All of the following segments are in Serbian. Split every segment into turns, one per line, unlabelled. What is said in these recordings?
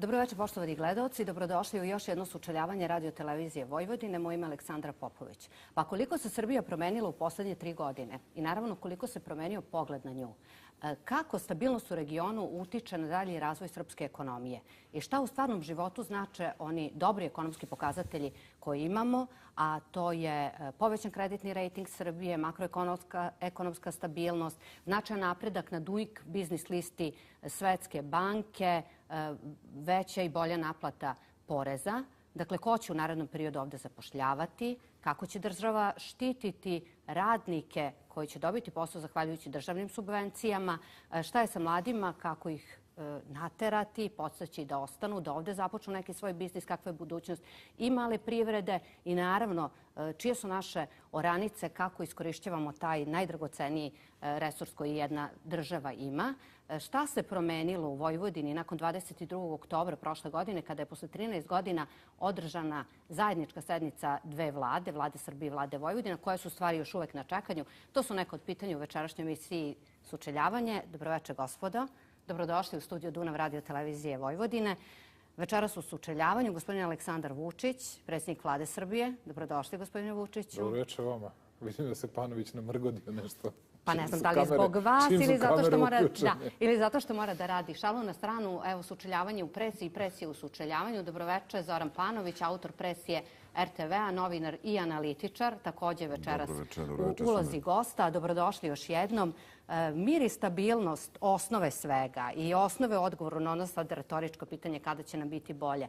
Dobro večer, poštovani gledaoci. Dobrodošli u još jedno sučeljavanje Radio-televizije Vojvodine. Moje ime je Aleksandra Popović. Pa koliko se Srbija promenila u poslednje 3 godine i naravno koliko se promenio pogled na nju? Kako stabilnost u regionu utiče na dalji razvoj srpske ekonomije? I šta u stvarnom životu znače oni dobri ekonomski pokazatelji koji imamo, a to je povećan kreditni rejting Srbije, makroekonomska stabilnost, značajan napredak na Doing Business listi Svetske banke, veća i bolja naplata poreza. Dakle, ko će u narednom periodu ovde zapošljavati, kako će država štititi radnike koji će dobiti posao zahvaljujući državnim subvencijama, šta je sa mladima, kako ih naterati, podstaći da ostanu, da ovde započnu neki svoj biznis, kakva je budućnost i male privrede i naravno čije su naše oranice, kako iskorišćavamo taj najdragoceniji resurs koji jedna država ima. Šta se promenilo u Vojvodini nakon 22. oktobra prošle godine kada je posle 13 godina održana zajednička sednica dve vlade, Vlade Srbije i Vlade Vojvodine, koje su stvari još uvek na čekanju? To su neka od pitanja u večerašnjoj emisiji Sučeljavanje. Dobroveče, gospodo. Dobrodošli u studiju Dunav Radio-televizije Vojvodine. Večeras u sučeljavanju gospodin Aleksandar Vučić, predsjednik Vlade Srbije. Dobrodošli, gospodine Vučiću.
Dobroveče vama. Vidim da se Panović namrgodio nešto.
Pa ne znam da li je zbog vas ili zato što mora da radi. Šalu na stranu, evo sučeljavanje u presi i presije u sučeljavanju. Dobroveče, Zoran Panović, autor presije RTV-a, novinar i analitičar, takođe večeras u ulozi gosta. Dobrodošli još jednom. Mir i stabilnost osnove svega i osnove odgovoru na ono sad retoričko pitanje kada će nam biti bolje.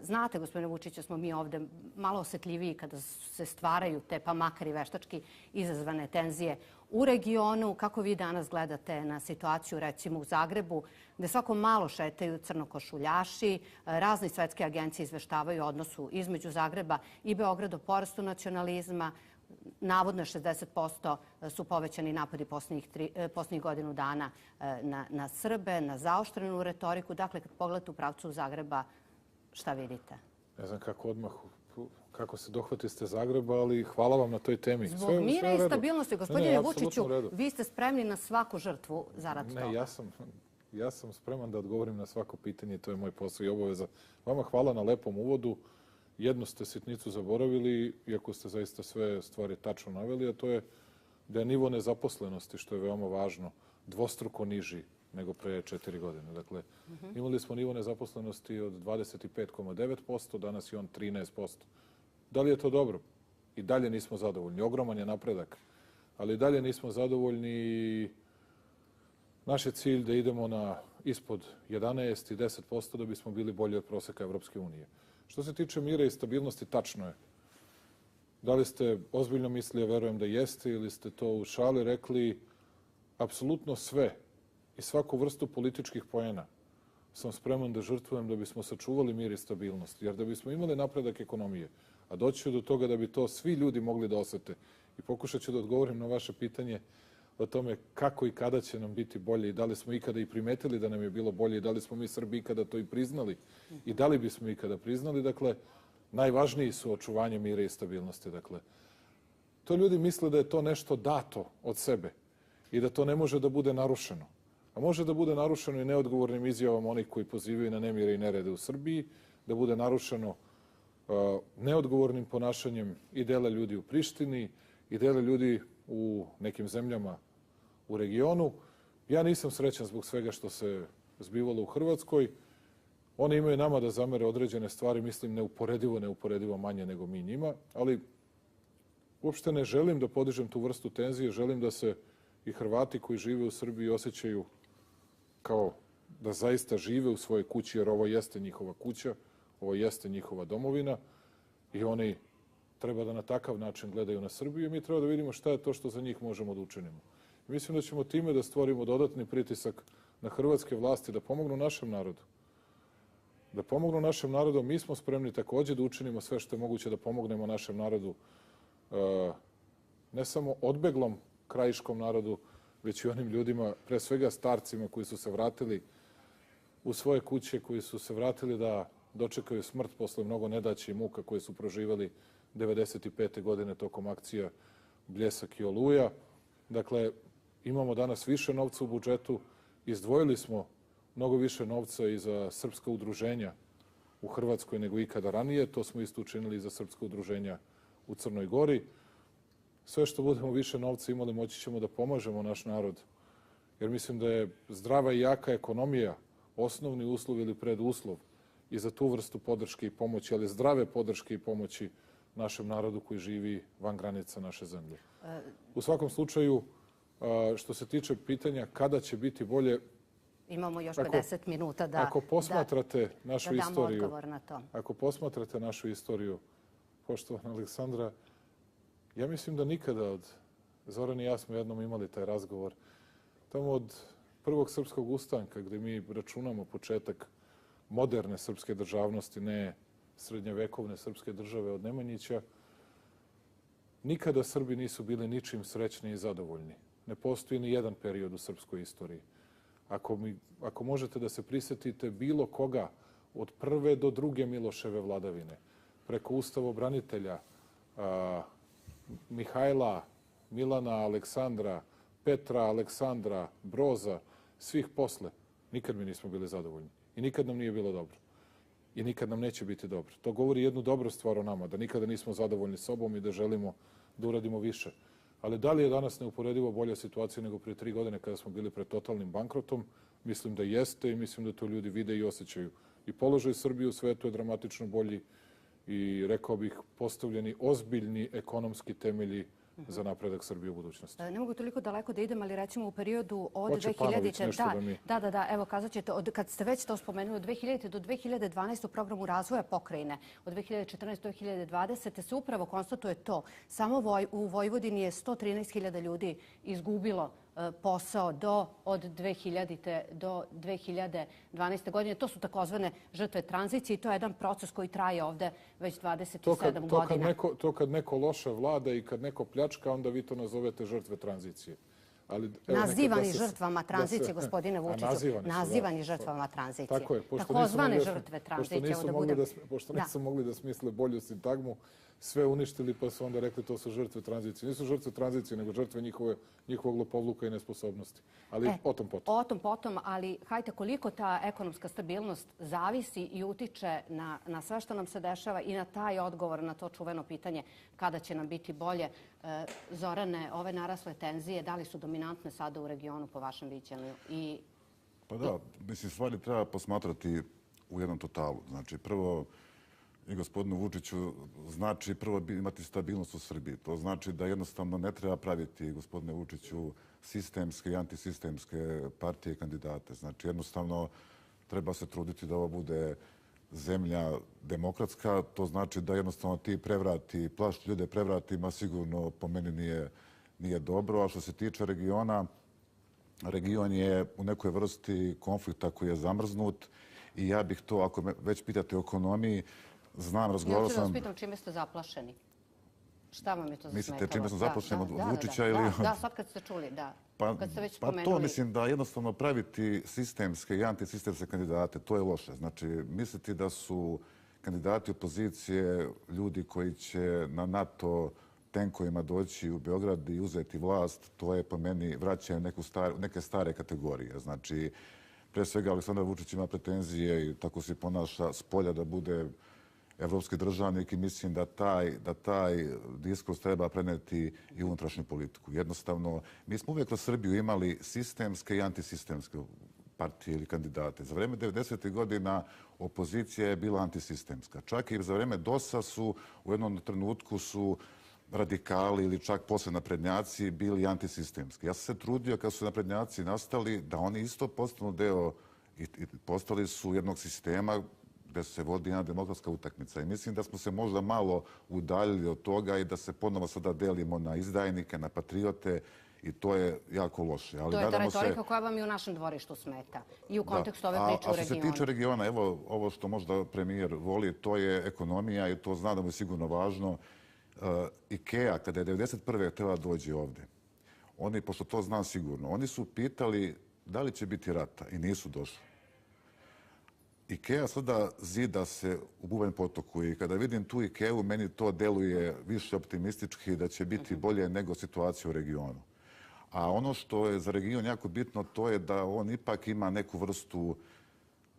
Znate, gospodine Vučiću, smo mi ovde malo osetljiviji kada se stvaraju te pa makar i veštački izazvane tenzije u regionu. Kako vi danas gledate na situaciju recimo u Zagrebu gde svako malo šetaju crnokošuljaši, razne svetske agencije izveštavaju o odnosu između Zagreba i Beograda o porastu nacionalizma, navodno 60% su povećani napadi poslednjih godinu dana na Srbe, na zaoštrenu retoriku. Dakle, kad pogledate u pravcu Zagreba, šta vidite?
Ne znam kako se dohvatiste Zagreba, ali hvala vam na toj temi.
Zbog mira i stabilnosti, gospodine Vučiću, vi ste spremni na svaku žrtvu zarad toga.
Ne, ja sam spreman da odgovorim na svako pitanje, to je moj posao i obaveza. Vama hvala na lepom uvodu. Jednu ste sitnicu zaboravili, iako ste zaista sve stvari tačno naveli, a to je da je nivo nezaposlenosti, što je veoma važno, dvostruko niži nego pre 4 godine. Dakle, imali smo nivo nezaposlenosti od 25,9%, danas je on 13%. Da li je to dobro? I dalje nismo zadovoljni. Ogroman je napredak, ali i dalje nismo zadovoljni i naš je cilj da idemo na ispod 11 i 10% da bismo bili bolji od proseka Evropske unije. Što se tiče mira i stabilnosti, tačno je. Da li ste ozbiljno mislili, ja verujem da jeste, ili ste to u šali rekli, apsolutno sve i svaku vrstu političkih poena sam spreman da žrtvujem da bismo sačuvali mir i stabilnost. Jer da bismo imali napredak ekonomije, a doći ću do toga da bi to svi ljudi mogli da osete. I pokušat ću da odgovorim na vaše pitanje o tome kako i kada će nam biti bolje i da li smo ikada i primetili da nam je bilo bolje i da li smo mi Srbi ikada to i priznali i da li bismo ikada priznali. Dakle, najvažniji su očuvanje mira i stabilnosti. Dakle, to ljudi misle da je to nešto dato od sebe i da to ne može da bude narušeno. A može da bude narušeno i neodgovornim izjavama onih koji pozivaju na nemire i nerede u Srbiji, da bude narušeno neodgovornim ponašanjem i dela ljudi u Prištini i dela ljudi u nekim zemljama u regionu. Ja nisam srećan zbog svega što se zbivalo u Hrvatskoj. Oni imaju nama da zamere određene stvari, mislim neuporedivo manje nego mi njima, ali uopšte ne želim da podižem tu vrstu tenzije, želim da se i Hrvati koji žive u Srbiji osjećaju kao da zaista žive u svojoj kući, jer ovo jeste njihova kuća, ovo jeste njihova domovina i oni treba da na takav način gledaju na Srbiju i mi treba da vidimo šta je to što za njih možemo da učinimo. Mislim da ćemo time da stvorimo dodatni pritisak na hrvatske vlasti da pomognu našem narodu. Da pomognu našem narodu, mi smo spremni takođe da učinimo sve što je moguće da pomognemo našem narodu, ne samo odbeglom krajiškom narodu, već i onim ljudima, pre svega starcima koji su se vratili u svoje kuće, koji su se vratili da dočekaju smrt posle mnogo nedaća i muka koje su proživali 1995. godine tokom akcija Bljesak i Oluja. Dakle, imamo danas više novca u budžetu, izdvojili smo mnogo više novca i za srpska udruženja u Hrvatskoj nego ikada ranije. To smo isto učinili i za srpska udruženja u Crnoj Gori. Sve što budemo više novca imali, moći ćemo da pomažemo naš narod. Jer mislim da je zdrava i jaka ekonomija osnovni uslov ili preduslov i za tu vrstu podrške i pomoći, ali zdrave podrške i pomoći našem narodu koji živi van granica naše zemlje. U svakom slučaju, što se tiče pitanja kada će biti bolje,
imamo još 50 minuta
ako posmatrate našu istoriju,
odgovor na to.
Ako posmatrate našu istoriju, poštovana Aleksandra, ja mislim da nikada Zoran i ja smo jednom imali taj razgovor, tamo od prvog srpskog ustanka gdje mi računamo početak moderne srpske državnosti, ne srednjevekovne srpske države od Nemanjića, nikada Srbi nisu bili ničim srećni i zadovoljni. Ne postoji ni jedan period u srpskoj istoriji. Ako možete da se prisetite bilo koga od prve do druge Miloševe vladavine, preko ustavobranitelja, Mihajla, Milana, Aleksandra, Petra, Aleksandra, Broza, svih posle, nikad mi nismo bili zadovoljni. I nikad nam nije bilo dobro. I nikad nam neće biti dobro. To govori jednu dobru stvar o nama, da nikada nismo zadovoljni sobom i da želimo da uradimo više. Ali da li je danas neuporedivo bolja situacija nego prije 3 godine kada smo bili pred totalnim bankrotom? Mislim da jeste i mislim da to ljudi vide i osjećaju. I položaj Srbije u svetu je dramatično bolji i, rekao bih, postavljeni ozbiljni ekonomski temelji za napredak Srbije u budućnosti.
Ne mogu toliko daleko da idem, ali recimo u periodu od
Hoće
2000...
Panović nešto da mi...
Da, evo kazat ćete, kad ste već to spomenuli, od 2000. do 2012. u programu razvoja pokrajine, od 2014. do 2020. se upravo konstatuje to. Samo u Vojvodini je 113.000 ljudi izgubilo posao od 2000. do 2012. godine. To su takozvane žrtve tranzicije i to je jedan proces koji traje ovde već 27 godina.
To kad neko loše vlada i kad neko pljačka, onda vi to nazovete žrtve tranzicije.
Nazivani žrtvama tranzicije, gospodine Vučiću. Nazivani žrtvama tranzicije.
Tako je.
Takozvane žrtve tranzicije.
Pošto nisu mogli da smisle bolju sintagmu, sve uništili pa su onda rekli to su žrtve tranzicije. Nisu žrtve tranzicije, nego žrtve njihovog lopovluka i nesposobnosti. Ali o tom potom.
O tom potom, ali hajte koliko ta ekonomska stabilnost zavisi i utiče na sve što nam se dešava i na taj odgovor, na to čuveno pitanje kada će nam biti bolje. Zorane, ove narasle tenzije, da li su dominantne sada u regionu po vašem viđenju?
Pa da, mislim, stvari treba posmatrati u jednom totalu. Znači, prvo, i gospodinu Vučiću, znači prvo imati stabilnost u Srbiji. To znači da jednostavno ne treba praviti, gospodine Vučiću, sistemske i antisistemske partije i kandidate. Znači, jednostavno treba se truditi da ovo bude zemlja demokratska. To znači da jednostavno ti prevrati, plašti ljude prevratima, sigurno po meni nije dobro. A što se tiče regiona, region je u nekoj vrsti konflikta koji je zamrznut i ja bih to, ako me već pitate o ekonomiji, znam, razgovarao sam...
Ja ću da vas pitam čime ste zaplašeni. Šta vam je to zasmetalo?
Mislite čime sam zaplašen od Vučića ili...
Da, sad kad ste čuli, da. Kad ste već spomenuli...
Pa to mislim da jednostavno praviti sistemske i antisistemske kandidate, to je loše. Znači, misliti da su kandidati opozicije ljudi koji će na NATO tenkovima doći u Beograd i uzeti vlast, to je po meni vraćanje neke stare kategorije. Znači, pre svega Aleksandar Vučić ima pretenzije i tako se ponaša s polja da bude evropski državnik i mislim da taj diskurs treba preneti i unutrašnju politiku. Jednostavno, mi smo uvijek u Srbiju imali sistemske i antisistemske partije ili kandidate. Za vreme 90. godina opozicija je bila antisistemska. Čak i za vreme DOS-a su u jednom trenutku su radikali ili čak posle naprednjaci bili antisistemski. Ja sam se trudio kad su naprednjaci nastali da oni isto postanu deo i postali su jednog sistema gde se vodi jedna demokratska utakmica. I mislim da smo se možda malo udaljili od toga i da se ponovo sada delimo na izdajnike, na patriote i to je jako loše.
To je ta retorika koja vam i u našem dvorištu smeta i u kontekstu ove priče u regionu.
A što se tiče regiona, evo ovo što možda premijer voli, to je ekonomija i to zna da mu je sigurno važno. IKEA, kada je 1991. treba dođe ovde, oni, pošto to znam sigurno, oni su pitali da li će biti rata i nisu došli. IKEA sada zida se u Bubanj potoku i kada vidim tu IKEA-u, meni to deluje više optimistički da će biti bolje nego situacija u regionu. A ono što je za region jako bitno, to je da on ipak ima neku vrstu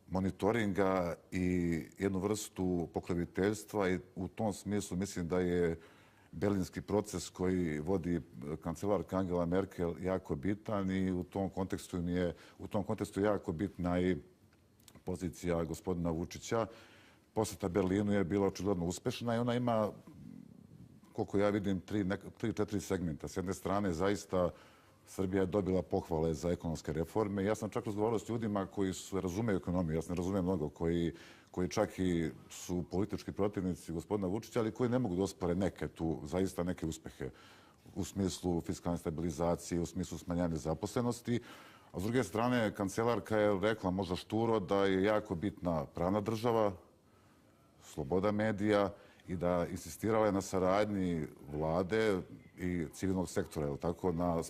monitoringa i jednu vrstu pokroviteljstva i u tom smislu mislim da je berlinski proces koji vodi kancelarka Angela Merkel jako bitan i u tom kontekstu jako bitna i pozicija gospodina Vučića. Posjeta Berlinu je bila očigledno uspešna i ona ima, koliko ja vidim, 3-4 segmenta. S jedne strane, zaista Srbija je dobila pohvale za ekonomske reforme. Ja sam čak razgovarao s ljudima koji se razumeju ekonomiju, ja se ne razumijem mnogo, koji čak i su politički protivnici gospodina Vučića, ali koji ne mogu da ospore zaista neke uspehe u smislu fiskalne stabilizacije, u smislu smanjanja zaposlenosti. A s druge strane, kancelarka je rekla možda šturo da je jako bitna pravna država, sloboda medija i da insistirala je na saradnji vlade i civilnog sektora, tako, na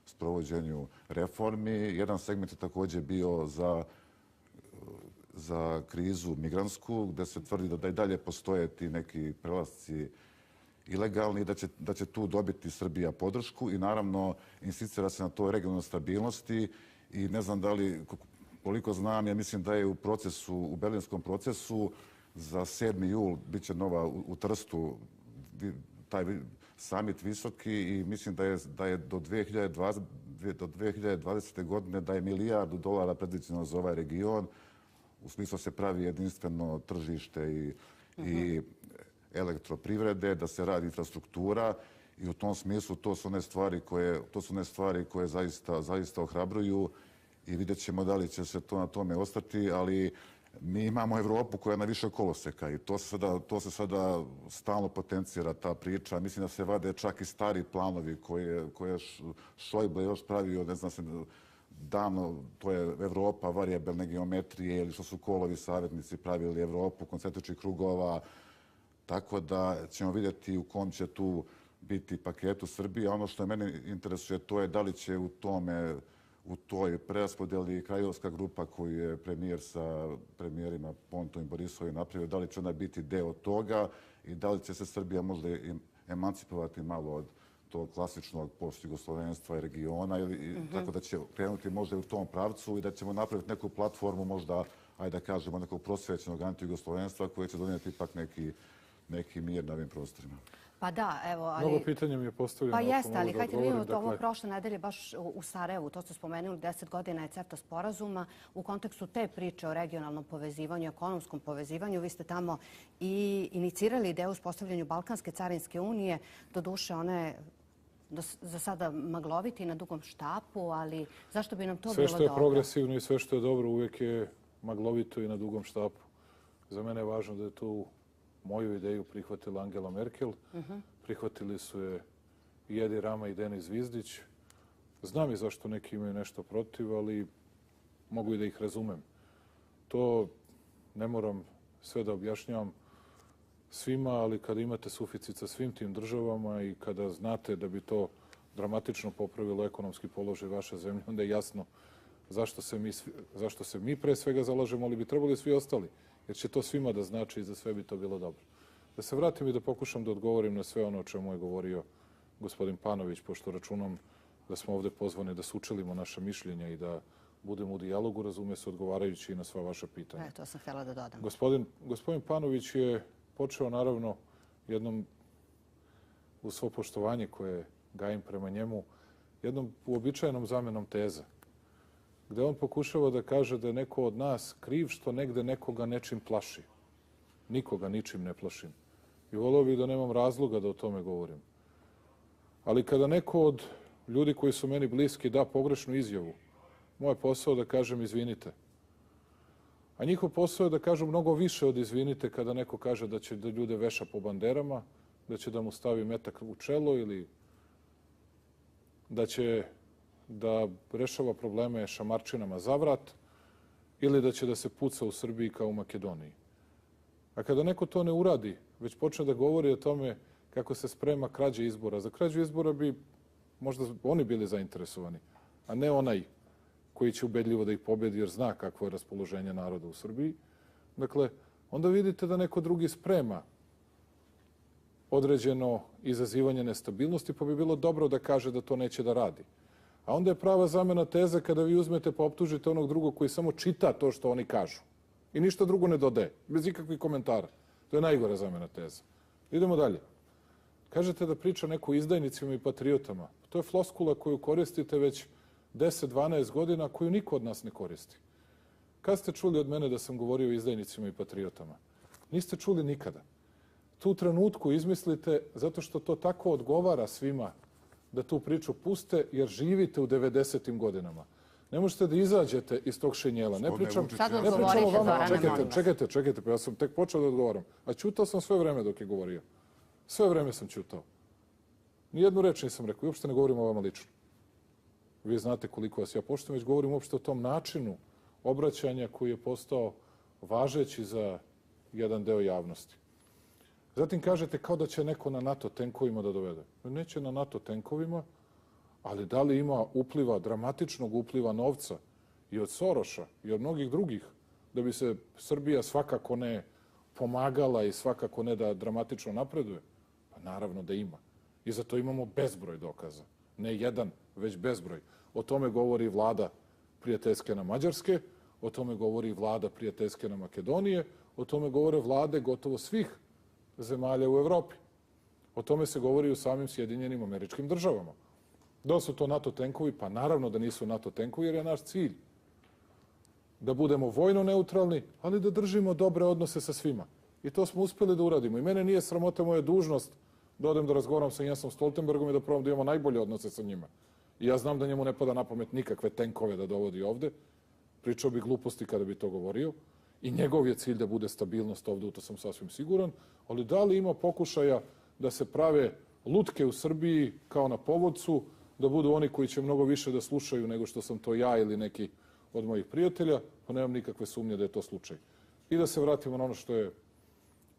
sprovođenju reformi. Jedan segment je također bio za krizu migrantsku, gde se tvrdi da i dalje postoje ti neki prelasci ilegalni i da će tu dobiti Srbija podršku i naravno insistira se na toj regionalnoj stabilnosti i ne znam da li, koliko znam, ja mislim da je u berlinskom procesu za 7. jul bit će u Trstu taj samit visoki i mislim da je do 2020. godine da je $1 milijardu predviđeno za ovaj region. U smislu se pravi jedinstveno tržište i elektroprivrede, da se radi infrastruktura i u tom smislu to su one stvari koje zaista ohrabruju i vidjet ćemo da li će se to na tome ostati, ali mi imamo Evropu koja je na više koloseka i to se sada stalno potencira, ta priča. Mislim da se vade čak i stari planovi koje je Šojble još pravio, ne znam se, davno, to je Evropa varijabilne geometrije ili što su Kolovi savjetnici pravili Evropu, koncentričnih krugova, tako da ćemo vidjeti u kom će tu biti paketu Srbije. Ono što mene interesuje to je da li će u toj preraspodjeli Krajovska grupa koju je premijer sa premijerima Pontom i Borisovim napravio, da li će ona biti deo toga i da li će se Srbija možda emancipovati malo od tog klasičnog postjugoslovenstva i regiona, tako da će krenuti možda u tom pravcu i da ćemo napraviti neku platformu možda, ajde da kažemo, nekog prosvećenog antijugoslovenstva koje će donijeti ipak neki mir na ovim prostorima.
Pa da, evo, ali...
Mnogo pitanja mi je postavljeno.
Pa jeste, ali hajde vidimo to ovo prošle nedelje baš u Sarajevu, to ste spomenuli, 10 godina je CEFTA sporazuma. U kontekstu te priče o regionalnom povezivanju, ekonomskom povezivanju, vi ste tamo i inicirali ideju uspostavljanju Balkanske carinske unije. Doduše, one za sada magloviti na dugom štapu, ali zašto bi nam to bilo dobro?
Sve što je progresivno i sve što je dobro uvijek je maglovito i na dugom štapu. Za mene je važno da je tu moju ideju prihvatila Angela Merkel. Prihvatili su je i Edi Rama i Denis Zvizdić. Znam i zašto neki imaju nešto protiv, ali mogu i da ih razumem. To ne moram sve da objašnjavam svima, ali kada imate suficit sa svim tim državama i kada znate da bi to dramatično popravilo ekonomski položaj vaše zemlje, onda je jasno zašto se mi pre svega zalažemo, ali bi trebali svi ostali, jer će to svima da znači i za sve bi to bilo dobro. Da se vratim i da pokušam da odgovorim na sve ono o čemu je govorio gospodin Panović, pošto računam da smo ovde pozvani da sučelimo naša mišljenja i da budemo u dijalogu, razume se, odgovarajući i na sva vaša pitanja.
To sam htjela da dodam.
Gospodin Panović je počeo, naravno, jednom, uz svo poštovanje koje gajim prema njemu, jednom uobičajenom zamenom teza, gde on pokušava da kaže da je neko od nas kriv što negde nekoga nečim plaši. Nikoga ničim ne plašim. I voleo bih da nemam razloga da o tome govorim. Ali kada neko od ljudi koji su meni bliski da pogrešnu izjavu, moj je posao da kažem izvinite. A njihov posao je da kažu mnogo više od izvinite kada neko kaže da će da ljude veša po banderama, da će da mu stavi metak u čelo ili da će da rešava probleme šamarčinama za vrat ili da će da se puca u Srbiji kao u Makedoniji. A kada neko to ne uradi, već počne da govori o tome kako se sprema krađa izbora. Za krađu izbora bi možda oni bili zainteresovani, a ne onaj koji će ubedljivo da ih pobedi jer zna kakvo je raspoloženje naroda u Srbiji. Dakle, onda vidite da neko drugi sprema određeno izazivanje nestabilnosti, pa bi bilo dobro da kaže da to neće da radi. A onda je prava zamena teze kada vi uzmete pa optužite onog drugog koji samo čita to što oni kažu. I ništa drugo ne dodaje, bez ikakvih komentara. To je najgora zamena teza. Idemo dalje. Kažete da priča neko o izdajnicima i patriotama. To je floskula koju koristite već 10-12 godina, koju niko od nas ne koristi. Kad ste čuli od mene da sam govorio o izdajnicima i patriotama? Niste čuli nikada. Tu trenutku izmislite zato što to tako odgovara svima da tu priču puste, jer živite u 90. godinama. Ne možete da izađete iz tog šenjela. Ne pričam o vama. Čekajte, pa ja sam tek počeo da odgovaram. A ćutao sam sve vreme dok je govorio. Sve vreme sam ćutao. Nijednu reč nisam rekao i uopšte ne govorim o vama lično. Vi znate koliko vas ja poštujem, već govorim uopšte o tom načinu obraćanja koji je postao važeći za jedan deo javnosti. Zatim kažete kao da će neko na NATO tenkovima da dovede. Neće na NATO tenkovima, ali da li ima upliva, dramatičnog upliva novca i od Soroša i od mnogih drugih, da bi se Srbija svakako ne pomagala i svakako ne da dramatično napreduje? Pa naravno da ima. I za to imamo bezbroj dokaza. Ne jedan, već bezbroj. O tome govori vlada prijateljske na Mađarske, o tome govori vlada prijateljske na Makedonije, o tome govore vlade gotovo svih zemalja u Evropi. O tome se govori u samim Sjedinjenim Američkim Državama. Da su to NATO tenkovi? Pa naravno da nisu NATO tenkovi, jer je naš cilj da budemo vojno neutralni, ali da držimo dobre odnose sa svima. I to smo uspeli da uradimo. I mene nije sramota, moja dužnost da odem da razgovaram sa Jensom Stoltenbergom i da probam da imamo najbolje odnose sa njima. I ja znam da njemu ne pada na pamet nikakve tenkove da dovodi ovde. Pričao bi gluposti kada bi to govorio. I njegov je cilj da bude stabilnost ovde, u to sam sasvim siguran. Ali da li ima pokušaja da se prave lutke u Srbiji kao na povodcu, da budu oni koji će mnogo više da slušaju nego što sam to ja ili neki od mojih prijatelja, pa nemam nikakve sumnje da je to slučaj. I da se vratimo na ono što je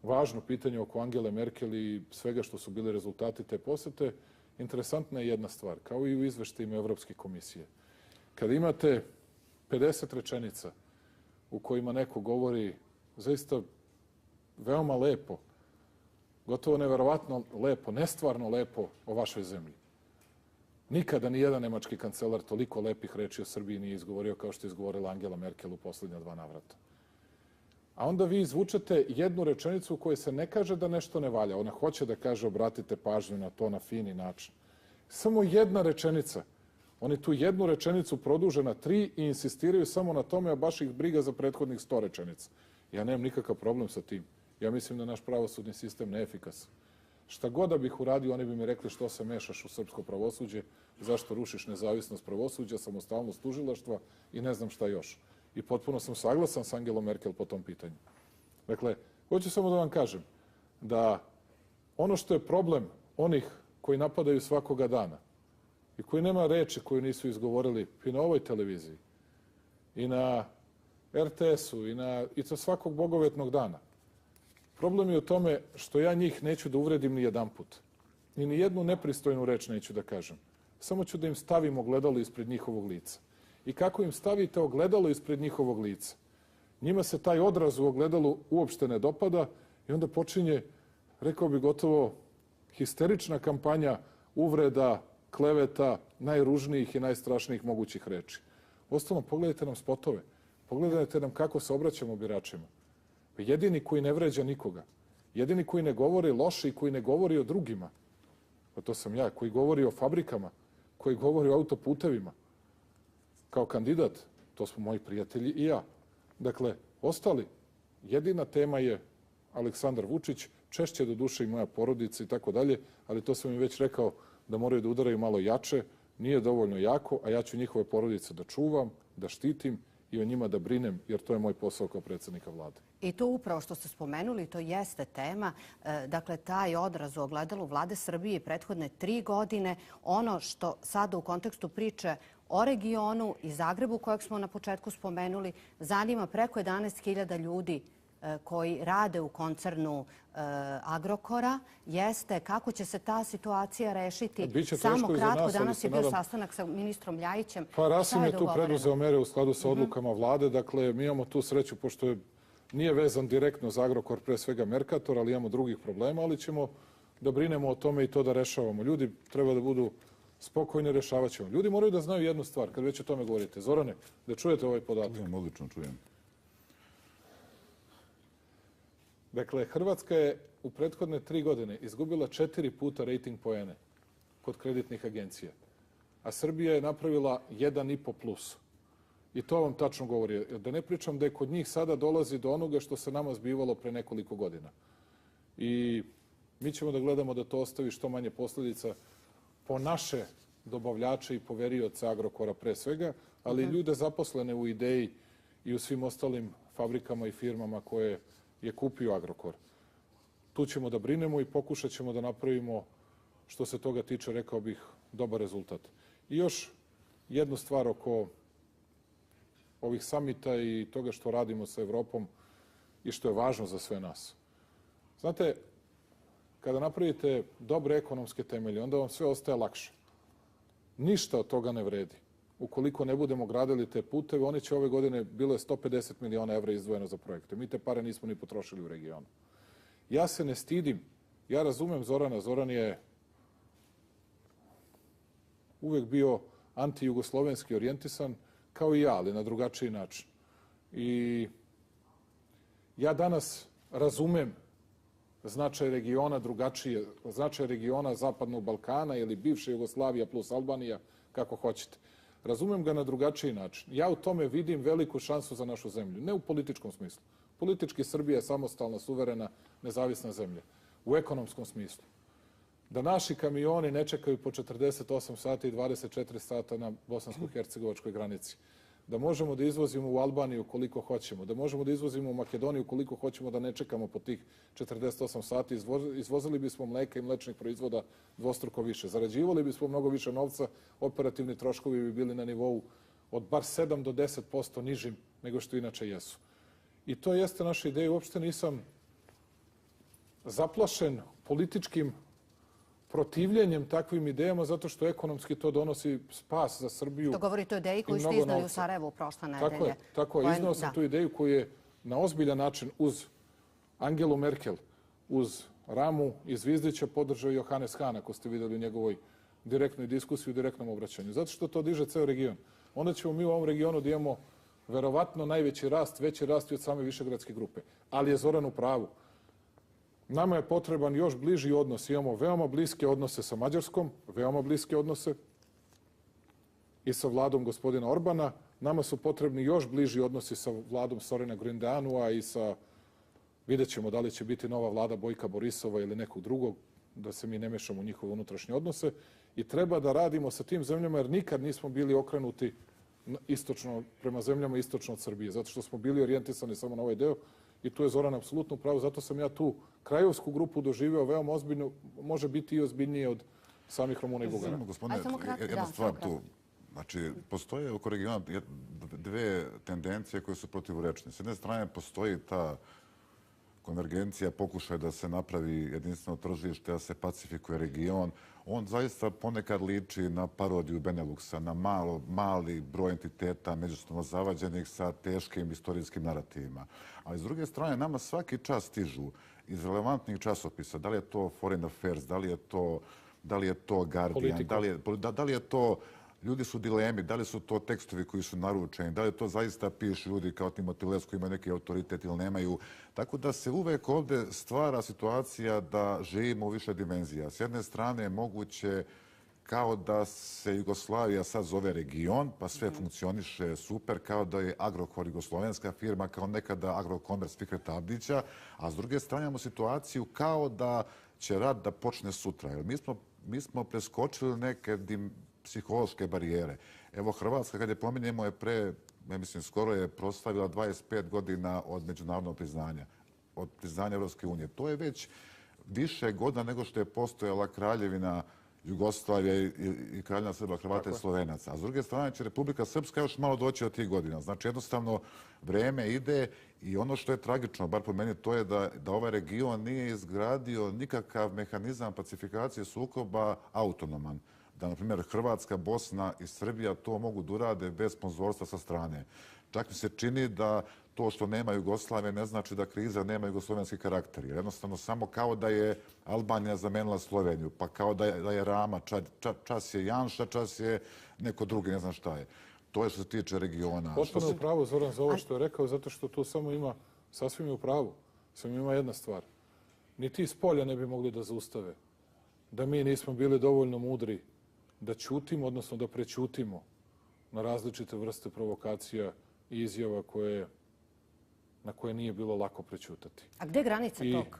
važno pitanje oko Angele Merkel i svega što su bili rezultati te posete. Interesantna je jedna stvar, kao i u izveštajima Evropske komisije. Kada imate 50 rečenica u kojima neko govori zaista veoma lepo, gotovo neverovatno lepo, nestvarno lepo o vašoj zemlji. Nikada ni jedan nemački kancelar toliko lepih reči o Srbiji nije izgovorio kao što je izgovorila Angela Merkel u poslednja 2 navrata. A onda vi izvučete jednu rečenicu u kojoj se ne kaže da nešto ne valja. Ona hoće da kaže obratite pažnju na to na fini način. Samo jedna rečenica. Oni tu jednu rečenicu produže na 3 i insistiraju samo na tome, a baš ih briga za prethodnih 100 rečenica. Ja nemam nikakav problem sa tim. Ja mislim da naš pravosudni sistem neefikasan. Šta god da bih uradio, oni bi mi rekli što se mešaš u srpsko pravosuđe, zašto rušiš nezavisnost pravosuđa, samostalnost tužilaštva i ne znam šta još. I potpuno sam saglasan s Angelom Merkel po tom pitanju. Dakle, hoću samo da vam kažem da ono što je problem onih koji napadaju svakoga dana i koji nema reči koju nisu izgovorili i na ovoj televiziji, i na RTS-u, i to svakog bogovetnog dana. Problem je u tome što ja njih neću da uvredim ni jedan put. Ni jednu nepristojnu reč neću da kažem. Samo ću da im stavim ogledalo ispred njihovog lica. I kako im stavite ogledalo ispred njihovog lica? Njima se taj odraz u ogledalu uopšte ne dopada i onda počinje, rekao bi gotovo, histerična kampanja uvreda, kleveta, najružnijih i najstrašnijih mogućih reči. Uostalom, pogledajte nam spotove. Pogledajte nam kako se obraćamo biračima. Jedini koji ne vređa nikoga, jedini koji ne govori loše i koji ne govori o drugima, a to sam ja, koji govori o fabrikama, koji govori o autoputevima, kao kandidat, to smo moji prijatelji i ja. Dakle, ostali, jedina tema je Aleksandar Vučić, češće do duše i moja porodica i tako dalje, ali to sam im već rekao da moraju da udaraju malo jače, nije dovoljno jako, a ja ću njihove porodice da čuvam, da štitim i o njima da brinem, jer to je moj posao kao predsjednika vlade.
I to upravo što ste spomenuli, to jeste tema. Dakle, taj odraz u ogledalu vlade Srbije prethodne 3 godine, ono što sada u kontekstu priče o regionu i Zagrebu, kojeg smo na početku spomenuli, zanima preko 11.000 ljudi koji rade u koncernu Agrokora, jeste kako će se ta situacija rešiti. Samo kratko, danas je bio sastanak sa ministrom Ljajićem.
Pa Rasim je tu preduzeo mere u skladu sa odlukama vlade. Dakle, mi imamo tu sreću, pošto nije vezan direktno za Agrokor, pre svega Merkator, ali imamo drugih problema, ali ćemo da brinemo o tome i to da rešavamo. Ljudi treba da budu spokojno rešavat ćemo. Ljudi moraju da znaju jednu stvar, kad već o tome govorite. Zorane, da čujete ovaj podatak.
Čujem, odlično čujem.
Dakle, Hrvatska je u prethodne 3 godine izgubila 4 puta rating poene kod kreditnih agencija. A Srbija je napravila 1,5 plus. I to vam tačno govori. Da ne pričam da je kod njih sada dolazi do onoga što se nama zbivalo pre nekoliko godina. I mi ćemo da gledamo da to ostavi što manje posljedica po naše dobavljače i poverioce Agrokora pre svega, ali i ljude zaposlene u Ideji i u svim ostalim fabrikama i firmama koje je kupio Agrokor. Tu ćemo da brinemo i pokušat ćemo da napravimo, što se toga tiče, rekao bih, dobar rezultat. I još jednu stvar oko ovih samita i toga što radimo sa Evropom i što je važno za sve nas. Znate, kada napravite dobre ekonomske temelje, onda vam sve ostaje lakše. Ništa od toga ne vredi. Ukoliko ne budemo gradili te puteve, oni će ove godine, bilo je 150 miliona evra izdvojeno za projekte. Mi te pare nismo ni potrošili u regionu. Ja se ne stidim. Ja razumem Zorana. Zoran je uvek bio anti-jugoslovenski orijentisan, kao i ja, ali na drugačiji način. I ja danas razumem značaj regiona drugačije, značaj regiona Zapadnog Balkana ili bivše Jugoslavija plus Albanija, kako hoćete. Razumem ga na drugačiji način. Ja u tome vidim veliku šansu za našu zemlju. Ne u političkom smislu. Politički Srbija je samostalna, suverena, nezavisna zemlja. U ekonomskom smislu. Da naši kamioni ne čekaju po 48 sati i 24 sata na bosansko-hercegovačkoj granici. Da možemo da izvozimo u Albaniju koliko hoćemo. Da možemo da izvozimo u Makedoniju koliko hoćemo, da ne čekamo po tih 48 sati. Izvozili bismo mleka i mlečnih proizvoda dvostruko više. Zarađivali bismo mnogo više novca. Operativni troškovi bi bili na nivou od bar 7 do 10% nižim nego što inače jesu. I to jeste naša ideja. Uopšte nisam zaplašen političkim protivljenjem takvim idejama, zato što ekonomski to donosi spas za Srbiju.
To govorite o ideji koju ste iznali u Sarajevu prošle nedelje.
Tako je. Iznao sam tu ideju koju je na ozbiljan način uz Angelu Merkel, uz Ramu i Zvizdića podržao Johannes Hahn, ako ste videli u njegovoj direktnoj diskusiji, u direktnom obraćanju. Zato što to diže ceo region. Onda ćemo mi u ovom regionu da imamo verovatno najveći rast, veći rast i od same Višegradske grupe. Ali je Zoran u pravu. Nama je potreban još bliži odnos. Imamo veoma bliske odnose sa Mađarskom, veoma bliske odnose i sa vladom gospodina Orbana. Nama su potrebni još bliži odnosi sa vladom Sorena Grindeanua i sa, vidjet ćemo da li će biti nova vlada Bojka Borisova ili nekog drugog, da se mi ne mešamo u njihove unutrašnje odnose. I treba da radimo sa tim zemljama, jer nikad nismo bili okrenuti istočno, prema zemljama istočno od Srbije, zato što smo bili orijentisani samo na ovaj deo. I tu je Zoran apsolutno pravo, zato sam ja tu krajovsku grupu doživeo veoma ozbiljno, može biti i ozbiljnije od samih Rumuna i Bugara.
Gospodine, jedna stvar tu. Znači, postoje oko regiona dve tendencije koje su protivrečne. S jedne strane postoji ta konvergencija, pokušaj da se napravi jedinstveno tržište, da se pacifikuje region. On zaista ponekad liči na parodiju Beneluxa, na mali broj entiteta međusobno zavađenih sa teškim istorijskim narativima. Ali s druge strane, nama svaki čas stižu iz relevantnih časopisa, da li je to Foreign Affairs, da li je to Guardian, da li je to... Ljudi su u dilemi, da li su to tekstovi koji su naručeni, da li to zaista pišu ljudi kao Timotej Lesko imaju neki autoritet ili nemaju. Tako da se uvek ovde stvara situacija da živimo u više dimenzija. S jedne strane je moguće kao da se Jugoslavija sad zove region, pa sve funkcioniše super, kao da je Agrokor jugoslovenska firma, kao nekada Agrocommerce Fikreta Abdića, a s druge strane imamo situaciju kao da će rat da počne sutra. Jer mi smo preskočili neke psihološke barijere. Evo, Hrvatska, kad je pominjemo, je ja mislim, skoro je proslavila 25 godina od međunarodnog priznanja, od priznanja Evropske unije. To je već više godina nego što je postojala kraljevina Jugoslavija i kraljevina Srba, Hrvata i Slovenaca. A s druge strane će Republika Srpska još malo doći od tih godina. Znači, jednostavno, vreme ide i ono što je tragično, bar po meni, to je da ovaj region nije izgradio nikakav mehanizam pacifikacije sukoba autonoman. Da, na primjer, Hrvatska, Bosna i Srbija to mogu da urade bez sponzorstva sa strane. Čak mi se čini da to što nema Jugoslavije ne znači da kriza nema jugoslovenski karakter. Jednostavno samo kao da je Albanija zamenila Sloveniju, pa kao da je Rama, čas je Janša, čas je neko drugi, ne znam šta je. To je što se tiče regiona.
Potpuno je u pravu Zoran za ovo što je rekao, zato što tu samo ima, sasvim je u pravu, samo ima jedna stvar. Ni ti iz polja ne bi mogli da zaustave da mi nismo bili dovoljno mudri da ćutimo, odnosno da prećutimo na različite vrste provokacija i izjava na koje nije bilo lako prećutati.
A gde je granica tog?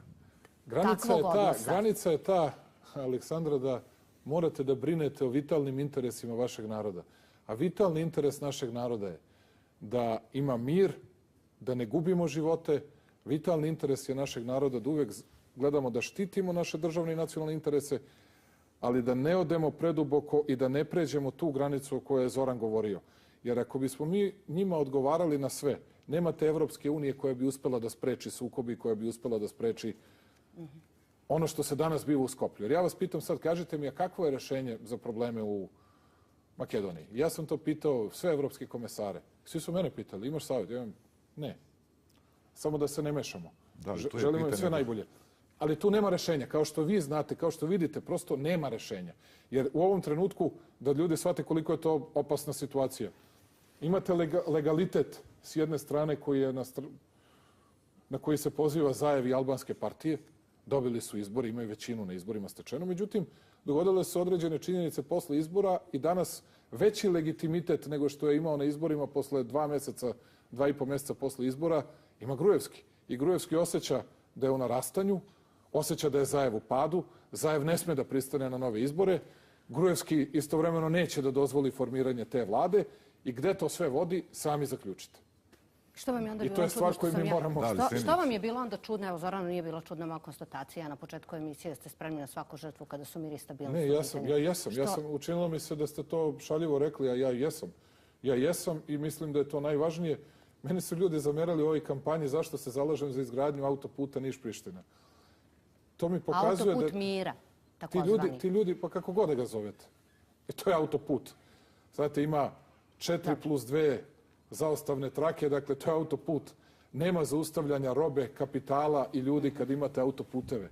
Granica je ta, Aleksandra, da morate da brinete o vitalnim interesima vašeg naroda. A vitalni interes našeg naroda je da ima mir, da ne gubimo živote. Vitalni interes je našeg naroda da uvek gledamo da štitimo naše državne i nacionalne interese, ali da ne odemo preduboko i da ne pređemo tu granicu o kojoj je Zoran govorio. Jer ako bismo mi njima odgovarali na sve, nemate Evropske unije koja bi uspela da spreči sukobi, koja bi uspela da spreči ono što se danas biva u Skoplju. Jer ja vas pitam sad, kažite mi, a kakvo je rešenje za probleme u Makedoniji? Ja sam to pitao sve evropske komesare. Svi su mene pitali, imaš savjet? Ja imam, ne. Samo da se ne mešamo. Želimo im sve najbolje. Ali tu nema rešenja. Kao što vi znate, kao što vidite, prosto nema rešenja. Jer u ovom trenutku, da ljudi shvate koliko je to opasna situacija, imate legalitet s jedne strane na koji se poziva Zajev i albanske partije. Dobili su izbori, imaju većinu na izborima stečeno. Međutim, dogodile su određene činjenice posle izbora i danas veći legitimitet nego što je imao na izborima posle 2,5 meseca posle izbora ima Gruevski. I Gruevski osjeća da je u narastanju, osjeća da je Zajev u padu, Zajev ne sme da pristane na nove izbore, Gruevski istovremeno neće da dozvoli formiranje te vlade i gde to sve vodi, sami zaključite.
Što vam je onda
I to je stvar koju mi moramo...
Što vam je bilo onda čudno? Evo, Zoranu nije bila čudna moja konstatacija na početku emisije da ste spremni na svaku žrtvu kada su mir i stabilnost.
Ne, ja jesam. Učinilo mi se da ste to šaljivo rekli, a ja jesam. Ja jesam i mislim da je to najvažnije. Meni su ljudi zamerali u ovoj kampanji zašto se zalažem za izgradnju autoputa Niš-Priština. To mi pokazuje
autoput mira, takozvani.
Ti ljudi, pa kako god da ga zovete. I to je autoput. Znate, ima 4+2 zaostavne trake, dakle to je autoput. Nema zaustavljanja robe, kapitala i ljudi kad imate autoputeve.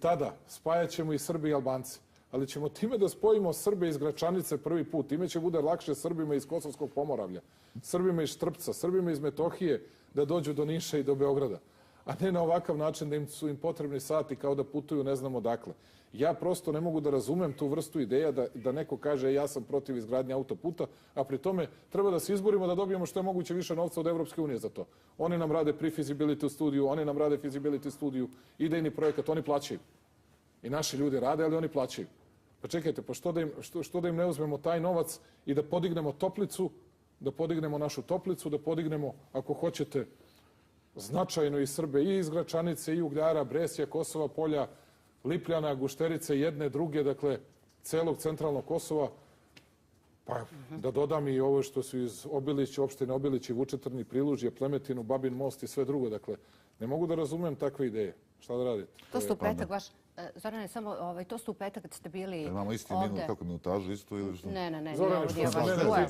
Tada spajat ćemo i Srbi i Albanci. Ali ćemo time da spojimo Srbe iz Gračanice prvi put. Time će bude lakše Srbima iz Kosovskog Pomoravlja, Srbima iz Štrpca, Srbima iz Metohije da dođu do Niša i do Beograda. A ne na ovakav način da su im potrebni sati kao da putuju ne znamo odakle. Ja prosto ne mogu da razumem tu vrstu ideja da neko kaže ja sam protiv izgradnje autoputa, a pri tome treba da se izborimo da dobijemo što je moguće više novca od Evropske unije za to. Oni nam rade pre-feasibility studiju, oni nam rade feasibility studiju, idejni projekat, oni plaćaju. I naši ljudi rade, ali oni plaćaju. Pa čekajte, pa što da im ne uzmemo taj novac i da podignemo toplicu, da podignemo našu toplicu, da podignemo, ako hoćete, značajno i Srbe i iz Gračanice, i Ugljara, Bresja, Kosova, Polja, Lipljana, Gušterice, jedne, druge, dakle, celog centralnog Kosova. Pa da dodam i ovo što su iz Obilića, opštine Obilić i Vučetrni, Prilužje, Plemetinu, Babin Most i sve drugo. Dakle, ne mogu da razumem takve ideje. Šta da radite?
To ste u petak baš... Zorane, samo to ste u petak kad ste bili ovde.
Imamo isti minut, kako minutažu isto ili što?
Ne.
Zorane,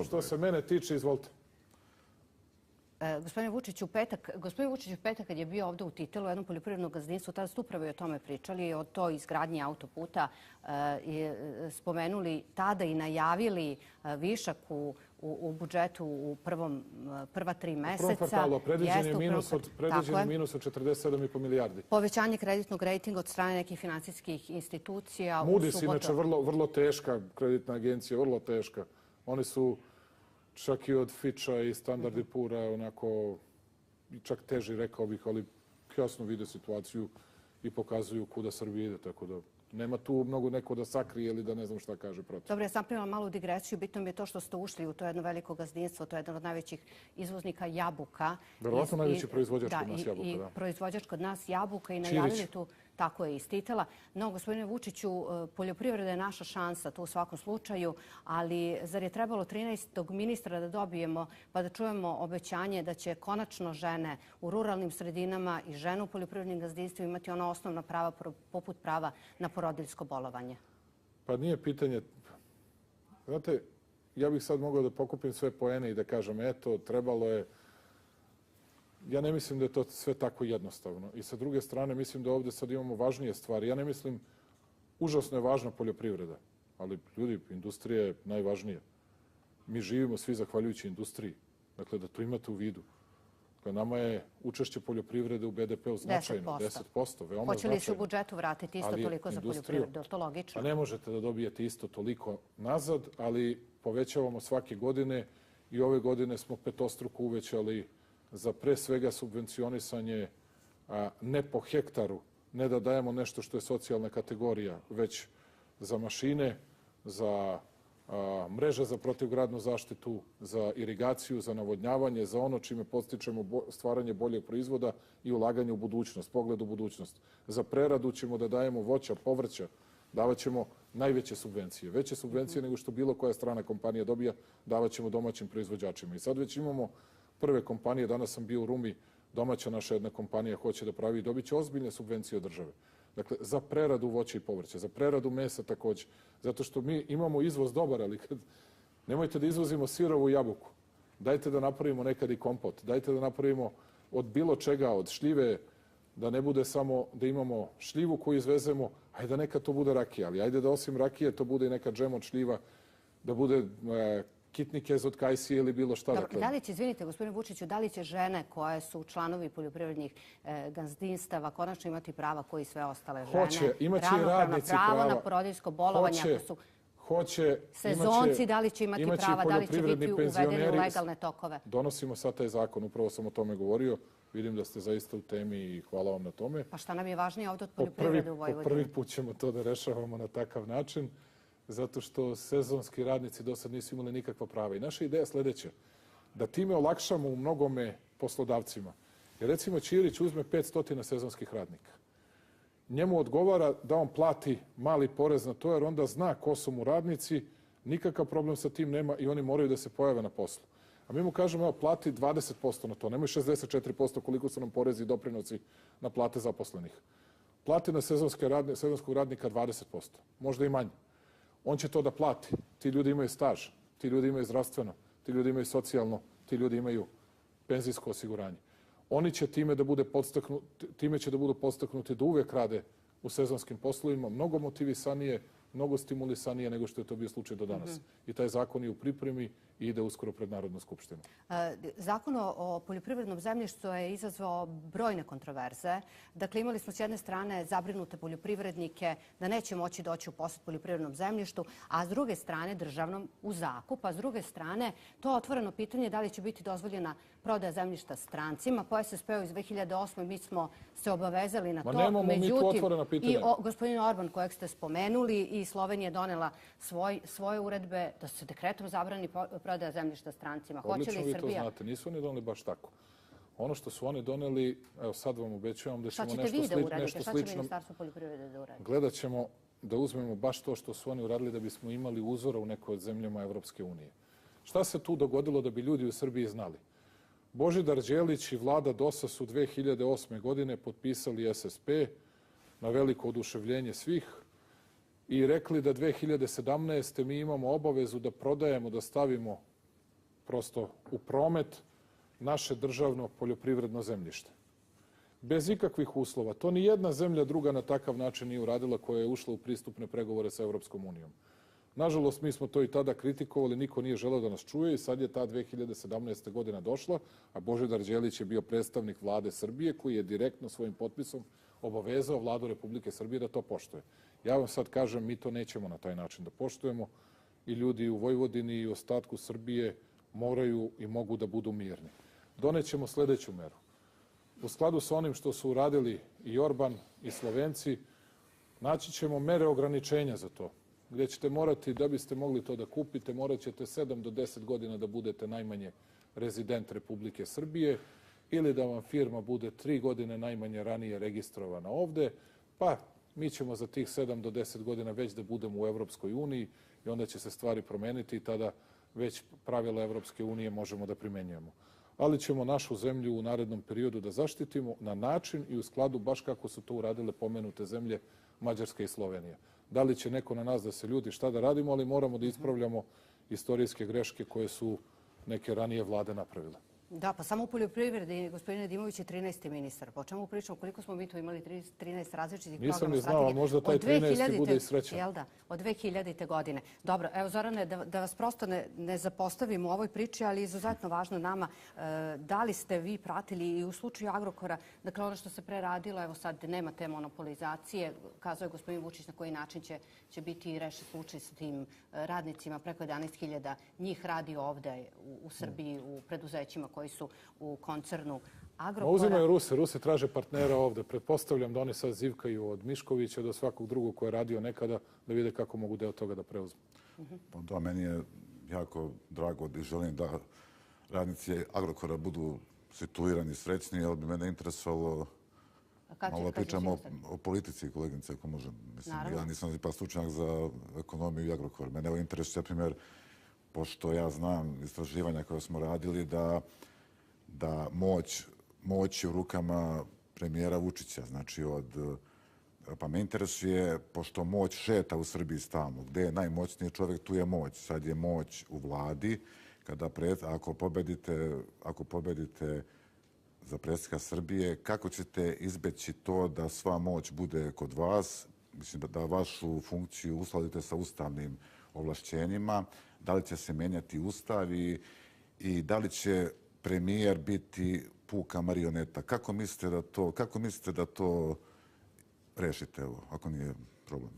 što se mene tiče, izvolite.
Gospodin Vučić u petak kad je bio ovde u Titelu, jednom poljoprivrednom gazdinstvu, tada ste upravo i o tome pričali, o toj izgradnji autoputa, spomenuli tada i najavili višak u budžetu u prva 3 meseca.
U prvom kvartalu, predviđen je minus od 47,5 milijardi.
Povećanje kreditnog rejtinga od strane nekih finansijskih institucija.
Moody's, inače, vrlo teška kreditna agencija, vrlo teška. Oni su čak i od Fitcha i Standard & Poor'a, onako, čak teži, rekao bih, ali jasno vide situaciju i pokazuju kuda Srbija ide, tako da nema tu mnogo neko da sakrije ili da ne znam šta kaže protiv.
Dobro, ja sam primala malu digresiju. Bitno mi je to što ste ušli u to jedno veliko gazdinstvo. To je jedan od najvećih izvoznika jabuka.
Verovatno najveći proizvođač kod nas jabuka.
I proizvođač kod nas jabuka i najavili tu, tako je, iz Titela. No, gospodine Vučiću, poljoprivreda je naša šansa, to u svakom slučaju, ali zar je trebalo 13. ministra da dobijemo pa da čujemo obećanje da će konačno žene u ruralnim sredinama i žene u poljoprivrednim gazdinstvima imati ona osnovna prava poput prava na porodiljsko bolovanje?
Pa nije pitanje... Znate, ja bih sad mogao da pokupim sve poene i da kažem, eto, trebalo je Ja ne mislim da je to sve tako jednostavno. I sa druge strane, mislim da ovdje sad imamo važnije stvari. Ja ne mislim, užasno je važna poljoprivreda, ali ljudi, industrija je najvažnija. Mi živimo svi zahvaljujući industriji. Dakle, da to imate u vidu. Dakle, nama je učešće poljoprivrede u BDP-u značajno, 10%, veoma značajno.
Hoće li se u budžetu vratiti isto toliko za poljoprivredu? To logično.
A ne možete da dobijete isto toliko nazad, ali povećavamo svake godine i ove godine smo petostruko uvećali za pre svega subvencionisanje ne po hektaru, ne da dajemo nešto što je socijalna kategorija, već za mašine, za mreža za protivgradnu zaštitu, za irigaciju, za navodnjavanje, za ono čime postičemo stvaranje boljeg proizvoda i ulaganje u budućnost, pogled u budućnost. Za preradu ćemo da dajemo voća, povrća, davat ćemo najveće subvencije. Veće subvencije nego što bilo koja strana kompanija dobija, davat ćemo domaćim proizvođačima. I sad već imamo prve kompanije, danas sam bio u Rumi, domaća naša jedna kompanija hoće da pravi i dobit će ozbiljne subvencije od države. Dakle, za preradu voća i povrća, za preradu mesa također. Zato što mi imamo izvoz dobar, ali nemojte da izvozimo sirovu jabuku. Dajte da napravimo nekad i kompot. Dajte da napravimo od bilo čega, od šljive, da ne bude samo da imamo šljivu koju izvezemo, ajde da nekad to bude rakija, ali ajde da osim rakije to bude i neka džem od šljiva, da bude kitnikez od kajsije ili bilo šta.
Dobro, da li će, izvinite gospodine Vučiću, da li će žene koje su članovi poljoprivrednih gazdinstava konačno imati prava koji sve ostale žene?
Hoće, imaće i radnici prava.
Pravo na porodiljsko bolovanje, ako su sezonci, da li će imati prava, da li će biti uvedeni u legalne tokove?
Donosimo sad taj zakon, upravo sam o tome govorio. Vidim da ste zaista u temi i hvala vam na tome.
Pa šta nam je važnije ovdje od poljoprivrede u Vojvodini?
Po prvi put ćemo to da rešavamo na takav način, zato što sezonski radnici do sad nisu imali nikakva prava. I naša ideja je sljedeća, da time olakšamo u mnogome poslodavcima. Jer recimo Ćirić uzme 500 sezonskih radnika. Njemu odgovara da on plati mali porez na to, jer onda zna ko su mu radnici, nikakav problem sa tim nema i oni moraju da se pojave na poslu. A mi mu kažemo, evo, plati 20% na to, nemoj 64% koliko su nam porezi i doprinosi na plate zaposlenih. Plati na sezonskog radnika 20%, možda i manje. On će to da plati. Ti ljudi imaju staž, ti ljudi imaju zdravstveno, ti ljudi imaju socijalno, ti ljudi imaju penzijsko osiguranje. Oni će time da budu podstaknuti da uvek rade u sezonskim poslovima, mnogo motivisanije, mnogo stimulisanije nego što je to bio slučaj do danas. I taj zakon je u pripremi i ide uskoro pred Narodnu skupštinu.
Zakon o poljoprivrednom zemljištu je izazvao brojne kontroverze. Dakle, imali smo s jedne strane zabrinute poljoprivrednike da neće moći doći u posjed poljoprivrednom zemljištu, a s druge strane državnom u zakup, a s druge strane to otvoreno pitanje da li će biti dozvoljena prodaja zemljišta strancima. Po SSP-u iz 2008. mi smo se obavezali na to.
Nemamo mi tu otvorena pitanja.
I gospodin Orban kojeg ste spomenuli i Slovenija je donela svoje uredbe da se dekretom zabrani prodaja zemljišta strancima. Hoće li i Srbija?
Odlično vi to znate. Nisu oni doneli baš tako. Ono što su oni doneli, evo sad vam obećavam da ćemo nešto slično...
Šta ćete vi da uradite? Šta će Ministarstvo poljoprivrede da uradi?
Gledat ćemo da uzmemo baš to što su oni uradili da bismo imali uzora u nekoj od zemljama Evropske unije. Šta se tu dogodilo da bi ljudi u Srbiji znali? Božidar Đelić i vlada DOS-a su 2008. godine potpisali SSP na veliko oduševljenje svih i rekli da 2017. mi imamo obavezu da prodajemo, da stavimo prosto u promet naše državno poljoprivredno zemljište. Bez ikakvih uslova. To ni jedna zemlja druga na takav način nije uradila koja je ušla u pristupne pregovore sa Evropskom unijom. Nažalost, mi smo to i tada kritikovali, niko nije želeo da nas čuje i sad je ta 2017. godina došla, a Božidar Đelić je bio predstavnik vlade Srbije koji je direktno svojim potpisom obavezao vladu Republike Srbije da to poštuje. Ja vam sad kažem, mi to nećemo na taj način da poštujemo i ljudi u Vojvodini i ostatku Srbije moraju i mogu da budu mirni. Donećemo sljedeću meru. U skladu sa onim što su uradili i Orban i Slovenci, naći ćemo mere ograničenja za to, gdje ćete morati, da biste mogli to da kupite, morat ćete 7 do 10 godina da budete najmanje rezident Republike Srbije ili da vam firma bude 3 godine najmanje ranije registrovana ovde, pa mi ćemo za tih 7 do 10 godina već da budemo u Evropskoj uniji i onda će se stvari promeniti i tada već pravila Evropske unije možemo da primenjujemo. Ali ćemo našu zemlju u narednom periodu da zaštitimo na način i u skladu baš kako su to uradile pomenute zemlje Mađarska i Slovenija. Da li će neko na nas da se ljudi šta da radimo, ali moramo da ispravljamo istorijske greške koje su neke ranije vlade napravile.
Da, pa samo u poljoprivredi gospodin Nedimović je 13. ministar. Po čemu pričamo? Koliko smo mi tu imali 13 različitih programa strategije?
Nisam ni znao, ali možda taj 13. bude i srećan.
Jel da? Od 2000. godine. Dobro, evo Zorane, da vas prosto ne zapostavim u ovoj priči, ali izuzetno važno nama. Da li ste vi pratili i u slučaju Agrokora, dakle ono što se pre radilo, evo sad nema te monopolizacije, kazao je gospodin Vučić na koji način će biti rešen slučaj sa tim radnicima, preko 11.000 njih radi ovde u Srbiji, u preduzećima koji su u koncernu Agrokora.
Uzimaju Rusi traže partnera ovde. Pretpostavljam da oni sad zivkaju od Miškovića do svakog drugog ko je radio nekada da vide kako mogu deo toga da preuzmu.
Pa da, meni je jako drago i želim da radnici Agrokora budu situirani, srećni, ali bi mene interesovalo malo pričamo o politici, koleginice, ako možem. Mislim, ja nisam pa stručnjak za ekonomiju i Agrokor. Mene evo interesuje, primjer, pošto ja znam istraživanja koje smo radili da moć je u rukama premijera Vučića. Znači, pa me interesuje, pošto moć šeta u Srbiji stalno, gde je najmoćniji čovjek, tu je moć. Sad je moć u vladi. Ako pobedite za predsjednika Srbije, kako ćete izbeći to da sva moć bude kod vas, mislim da vašu funkciju uskladite sa ustavnim ovlašćenjima, da li će se menjati ustav i da li će premijer biti puka marioneta. Kako mislite da to rešite, ako nije problem?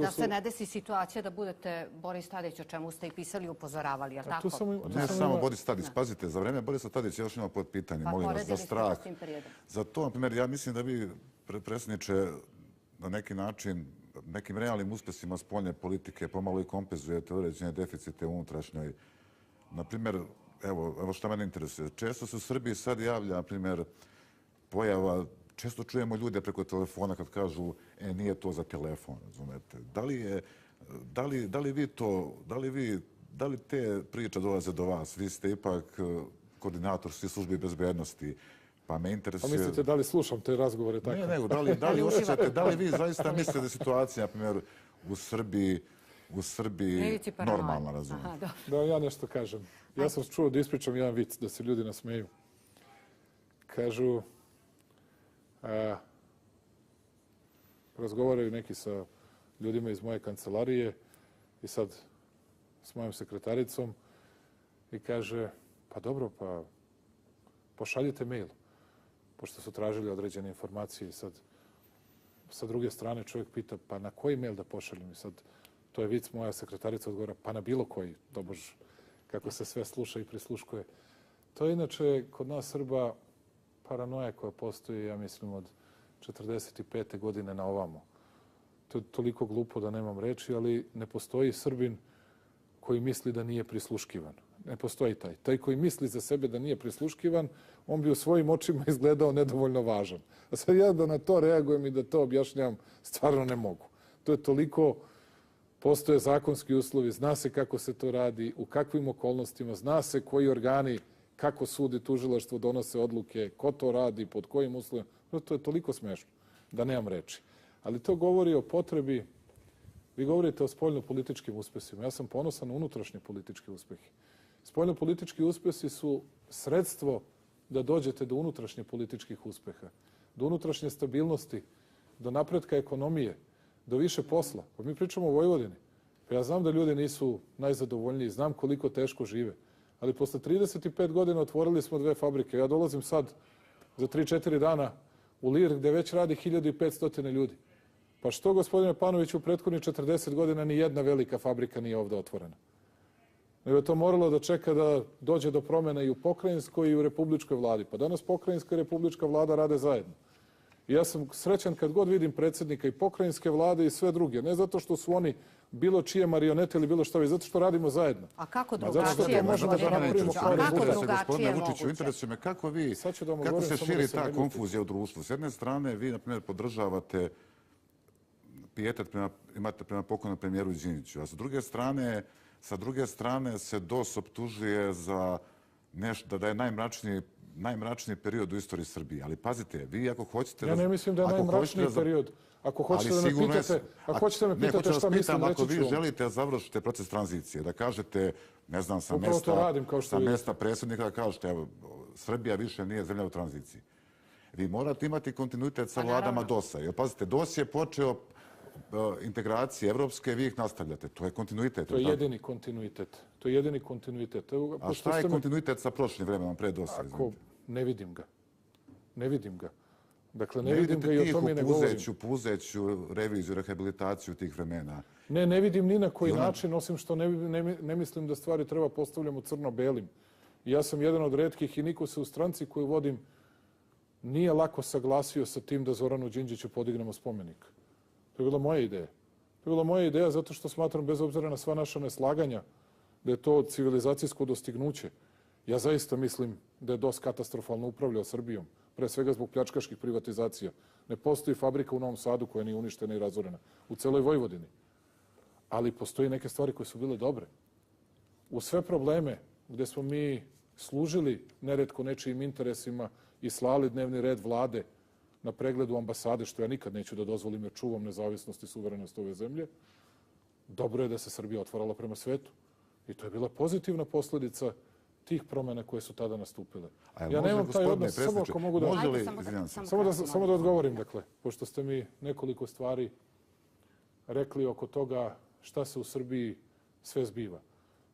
Da se ne desi situacija da budete Boris Tadić, o čemu ste i pisali i upozoravali, jel tako?
Ne samo Boris Tadić, pazite, za vreme Borisa Tadića još ima pod pitanje, molim vas, za strah. Za to, na primjer, ja mislim da vi, predsjedniče, na neki način, nekim realnim uspjesima spoljne politike pomalo i kompenzujete određene deficite unutrašnjoj. Na primjer, evo što mene interesuje. Često se u Srbiji sad javlja, na primjer, pojava, često čujemo ljude preko telefona kad kažu nije to za telefon, razumete. Da li te priče dolaze do vas? Vi ste ipak koordinator svih službi bezbednosti, pa me interesuje...
Pa mislite da li slušam te razgovore tako?
Ne, da li osjećate, da li vi zaista mislite da je situacija, na primjer, u Srbiji normalna, razumete?
Da ja nešto kažem. Ja sam čuo da ispričam jedan vic, da se ljudi nasmeju. Kažu, razgovaraju neki sa ljudima iz moje kancelarije i sad s mojom sekretaricom i kaže, pa dobro, pa pošaljite mail, pošto su tražili određene informacije i sad sa druge strane čovjek pita, pa na koji mail da pošaljem? I sad to je vic, moja sekretarica odgovara, pa na bilo koji, tobož kako se sve sluša i prisluškuje. To je inače kod nas Srba paranoja koja postoji, ja mislim, od 45. godine na ovamo. To je toliko glupo da nemam reči, ali ne postoji Srbin koji misli da nije prisluškivan. Ne postoji taj. Taj koji misli za sebe da nije prisluškivan, on bi u svojim očima izgledao nedovoljno važan. A sad ja da na to reagujem i da to objašnjam, stvarno ne mogu. To je toliko, postoje zakonski uslovi, zna se kako se to radi, u kakvim okolnostima, zna se koji organi, kako sudi tužilaštvo, donose odluke, ko to radi, pod kojim uslovima. To je toliko smešno da nemam reči. Ali to govori o potrebi, vi govorite o spoljno-političkim uspesima. Ja sam ponosan na unutrašnje političke uspehe. Spoljno-politički uspesi su sredstvo da dođete do unutrašnje političkih uspeha, do unutrašnje stabilnosti, do napretka ekonomije, do više posla. Pa mi pričamo o Vojvodini. Pa ja znam da ljudi nisu najzadovoljniji, znam koliko teško žive. Ali posle 35 godina otvorili smo 2 fabrike. Ja dolazim sad za 3-4 dana u Lir gde već radi 1500 ljudi. Pa što, gospodine Panoviću, u prethodnih 40 godina ni jedna velika fabrika nije ovde otvorena? Nego je to moralo da čeka da dođe do promjena i u pokrajinskoj i u republičkoj vladi. Pa danas pokrajinska i republička vlada rade zajedno. I ja sam srećan kad god vidim predsjednika i pokrajinske vlade i sve druge. Ne zato što su oni bilo čije marionete ili bilo što, već zato što radimo zajedno.
A kako drugačije može da napravimo?
Gospodine Vučiću, interesuje me kako se širi ta konfuzija u društvu. S jedne strane, vi, na primjer, podržavate pijetet imate prema pokojnom premijeru Đinđiću, a sa druge strane se DOS optužuje za nešto da je najmračniji period u istoriji Srbije. Ali pazite, vi ako hoćete...
Ja ne mislim da je najmračniji period. Ako hoćete da me pitate šta mislim, reći ću.
Ako vi želite da završite proces tranzicije, da kažete, ne znam, sa mesta predsjednika, da kažete, evo, Srbija više nije zemlja u tranziciji. Vi morate imati kontinuitet sa vladama
naravno.
DOS-a. Jer pazite, DOS je počeo integracije evropske, vi ih nastavljate. To je kontinuitet.
To je jedini kontinuitet. To je jedini kontinuitet.
A šta je kontinuitet sa prošlim vremenom pre DOS-a?
Ako ne vidim ga. Ne vidim ga. Dakle, ne vidim ga i o tome ne govorim.
Puzeću reviziju, rehabilitaciju tih vremena.
Ne vidim ni na koji način, osim što ne mislim da stvari treba postavljamo crno-belim. Ja sam jedan od retkih i niko se u stranci koju vodim nije lako saglasio sa tim da Zoranu Đinđiću podignemo spomenik. To je bila moja ideja. To je bila moja ideja zato što smatram, bez obzira na sva naša neslaganja, da je to civilizacijsko dostignuće. Ja zaista mislim da je DOS katastrofalno upravljao Srbijom, pre svega zbog pljačkaških privatizacija. Ne postoji fabrika u Novom Sadu koja nije uništena i razorena. U celoj Vojvodini. Ali postoji neke stvari koje su bile dobre. U sve probleme gde smo mi služili neretko nečijim interesima i slali dnevni red vlade na pregledu ambasade, što ja nikad neću da dozvolim jer čuvam nezavisnost i suverenost ove zemlje, dobro je da se Srbija otvarala prema svetu. I to je bila pozitivna posledica tih promjena koje su tada nastupile.
Ja nemam taj odnos,
samo ako mogu da... Samo da odgovorim, dakle, pošto ste mi nekoliko stvari rekli oko toga šta se u Srbiji sve zbiva.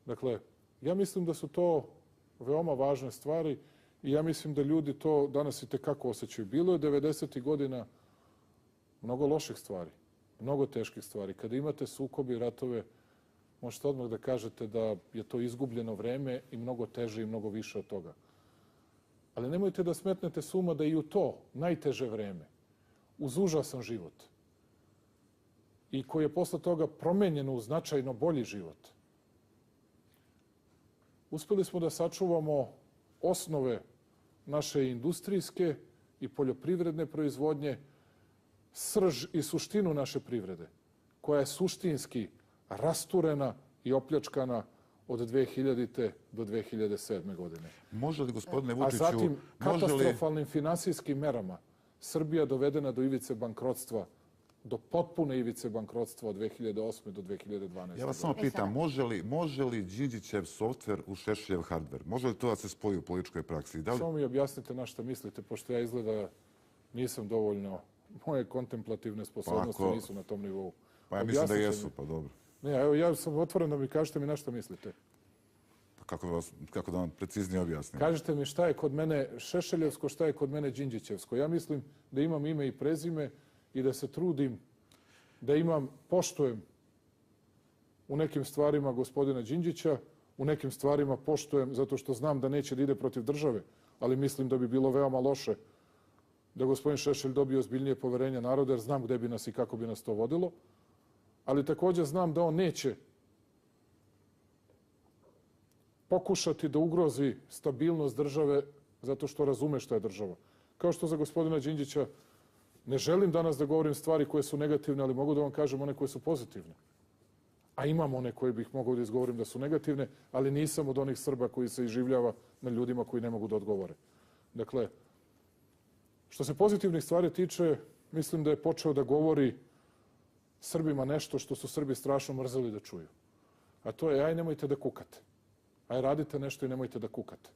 Dakle, ja mislim da su to veoma važne stvari i ja mislim da ljudi to danas i tekako osjećaju. Bilo je 90. godina mnogo loših stvari, mnogo teških stvari. Kada imate sukobe i ratove, možete odmah da kažete da je to izgubljeno vreme i mnogo teže i mnogo više od toga. Ali nemojte da smetnete s uma da i u to najteže vreme, uz užasan život, i koji je posle toga promenjeno u značajno bolji život, uspeli smo da sačuvamo osnove naše industrijske i poljoprivredne proizvodnje, srž i suštinu naše privrede, koja je suštinski rasturena i opljačkana od 2000. do 2007. godine.
Može li, gospodine Vučiću...
A zatim, katastrofalnim finansijskim merama Srbija dovedena do ivice bankrotstva, do potpune ivice bankrotstva od 2008. do 2012.
Ja vas samo pitam, može li Đinđićev softver u Šešeljev hardver? Može li to da se spoji u političkoj praksi?
Samo mi objasnite na šta mislite, pošto ja izgleda nisam dovoljno, moje kontemplativne sposobnosti nisu na tom nivou.
Pa ja mislim da jesu, pa dobro.
Ne, evo ja sam otvoren da mi kažete mi na šta mislite.
Kako da vam preciznije objasnim?
Kažete mi šta je kod mene Šešeljevsko, šta je kod mene Đinđićevsko. Ja mislim da imam ime i prezime i da se trudim da poštujem u nekim stvarima gospodina Đinđića, u nekim stvarima poštujem zato što znam da neće da ide protiv države, ali mislim da bi bilo veoma loše da gospodin Šešelj dobije ozbiljnije poverenje naroda, jer znam gde bi nas i kako bi nas to vodilo, ali također znam da on neće pokušati da ugrozi stabilnost države zato što razume šta je država. Kao što za gospodina Đinđića ne želim danas da govorim stvari koje su negativne, ali mogu da vam kažem one koje su pozitivne. A imam one koje bih mogao da izgovorim da su negativne, ali nisam od onih Srba koji se iživljava na ljudima koji ne mogu da odgovore. Dakle, što se pozitivnih stvari tiče, mislim da je počeo da govori Srbima nešto što su Srbi strašno mrzeli da čuju. A to je, aj nemojte da kukate. Aj radite nešto i nemojte da kukate.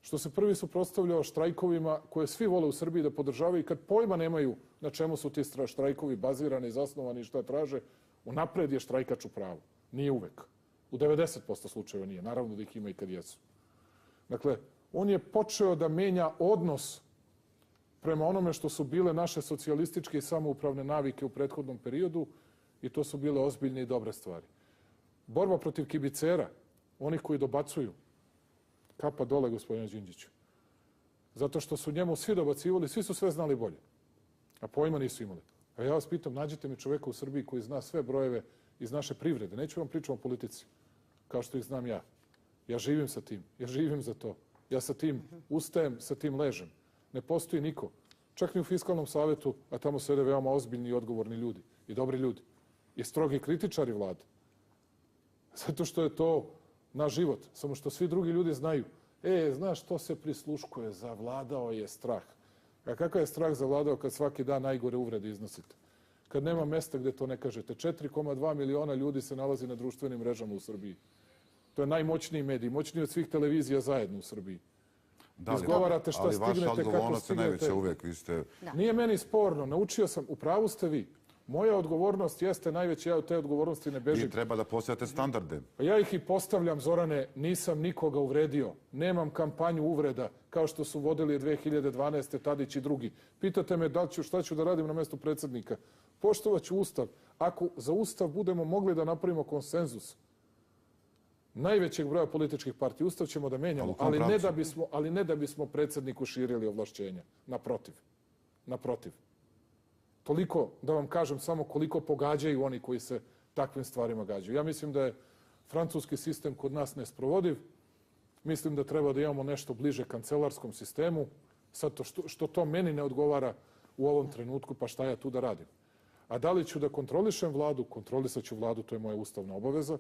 Što se prvi suprotstavljao štrajkovima koje svi vole u Srbiji da podržavaju i kad pojma nemaju na čemu su ti štrajkovi bazirani i zasnovani i šta traže, unapred je štrajkač u pravu. Nije uvek. U 90% slučajeva nije. Naravno da ih ima i kad jesu. Dakle, on je počeo da menja odnos prema onome što su bile naše socijalističke i samoupravne navike u prethodnom periodu i to su bile ozbiljne i dobre stvari. Borba protiv kibicera, onih koji dobacuju, kapa dole gospodinu Đinđiću. Zato što su njemu svi dobacivali, svi su sve znali bolje. A pojma nisu imali. A ja vas pitam, nađite mi čoveka u Srbiji koji zna sve brojeve iz naše privrede. Neću vam pričati o politici, kao što ih znam ja. Ja živim sa tim. Ja živim za to. Ja sa tim ustajem, sa tim ležem. Ne postoji niko. Čak ni u Fiskalnom savetu, a tamo sede veoma ozbiljni i odgovorni ljudi. I dobri ljudi. I strogi kritičari vlade. Zato što je to naš život. Samo što svi drugi ljudi znaju. Znaš, to se prisluškuje. Zavladao je strah. A kakav je strah zavladao kad svaki dan najgore uvrede iznosite? Kad nema mesta gde to ne kažete. 4,2 miliona ljudi se nalazi na društvenim mrežama u Srbiji. To je najmoćniji medij. Moćniji od svih televizija zajedno u Srbiji. Izgovarate šta stignete, kako
Ali vaša odgovornost je
stignete.
najveća uvek. Vi ste...
Nije meni sporno, naučio sam, u pravu ste vi. Moja odgovornost jeste najveća, ja od te odgovornosti ne bežim.
Vi treba da postavljate standarde.
Ja ih i postavljam, Zorane, nisam nikoga uvredio. Nemam kampanju uvreda, kao što su vodili 2012. Tadić i drugi. Pitate me šta ću da radim na mestu predsjednika. Poštovat ću Ustav. Ako za Ustav budemo mogli da napravimo konsenzus najvećeg broja političkih partija, Ustav ćemo da menjamo, ali ne da bismo predsjedniku širili ovlašćenja. Naprotiv. Toliko, da vam kažem samo koliko pogađaju oni koji se takvim stvarima gađaju. Ja mislim da je francuski sistem kod nas nesprovodiv. Mislim da treba da imamo nešto bliže kancelarskom sistemu. Sad to što to meni ne odgovara u ovom trenutku, pa šta ja tu da radim? A da li ću da kontrolišem vladu? Kontrolisat ću vladu, to je moja ustavna obaveza.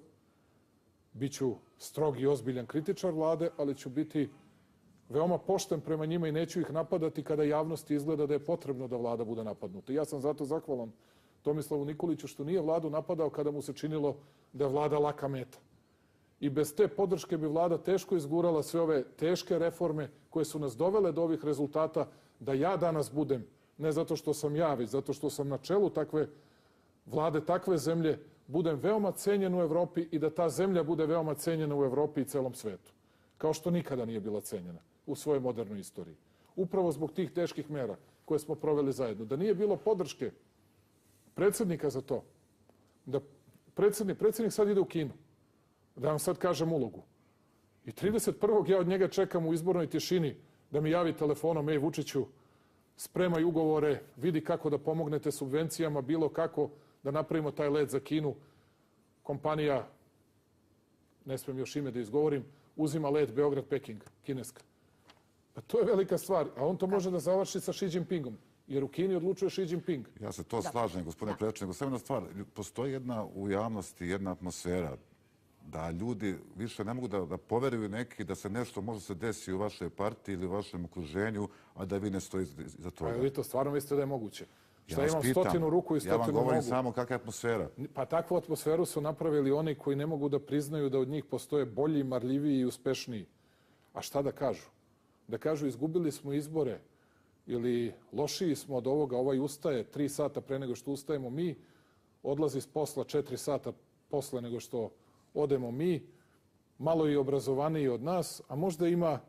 Biću strog i ozbiljan kritičar vlade, ali ću biti veoma pošten prema njima i neću ih napadati kada javnosti izgleda da je potrebno da vlada bude napadnuta. Ja sam zato zahvalan Tomislavu Nikoliću što nije vladu napadao kada mu se činilo da je vlada laka meta. I bez te podrške bi vlada teško izgurala sve ove teške reforme koje su nas dovele do ovih rezultata da ja danas budem, ne zato što sam ja, već zato što sam na čelu takve vlade, takve zemlje, budem veoma cenjen u Evropi i da ta zemlja bude veoma cenjena u Evropi i celom svetu. Kao što nikada nije bila cenjena u svojoj modernoj istoriji. Upravo zbog tih teških mera koje smo proveli zajedno. Da nije bilo podrške predsjednika za to, da predsjednik sad ide u Kinu, da vam sad kažem ulogu. I 31. ja od njega čekam u izbornoj tišini da mi javi telefonom, ej Vučiću, spremaj ugovore, vidi kako da pomognete subvencijama, bilo kako da napravimo taj let za Kinu. Kompanija, ne smijem još ime da izgovorim, uzima let Beograd-Peking, kineska. Pa to je velika stvar, a on to može da završi sa Xi Jinpingom, jer u Kini odlučuje Xi Jinping.
Ja se to slažem, gospodine predsjedniče, nego samo jedna stvar. Postoji jedna u javnosti, jedna atmosfera da ljudi više ne mogu da poveruju neki da se nešto može se desiti u vašoj partiji ili u vašem okruženju, a da vi ne stojite za toga.
Pa vi to stvarno mislite da je moguće? Šta imam 100 ruku i 100 nogu?
Ja vam govorim samo kakva je atmosfera.
Pa takvu atmosferu su napravili oni koji ne mogu da priznaju da od njih postoje bolji, marljiviji i uspešniji. A šta da kažu? Da kažu izgubili smo izbore ili lošiji smo od ovoga, ovaj ustaje 3 sata pre nego što ustajemo mi, odlazi s posla 4 sata posle nego što odemo mi, malo i obrazovaniji od nas, a možda ima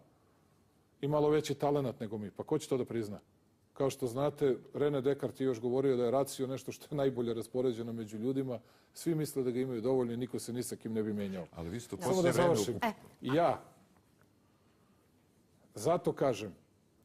i malo veći talenat nego mi. Pa ko će to da prizna? Kao što znate, René Descartes je još govorio da je racio nešto što je najbolje raspoređeno među ljudima. Svi misle da ga imaju dovoljno i niko se ni sa kim ne bi menjao.
Ali vi ste u
Samo da završim. Ja zato kažem,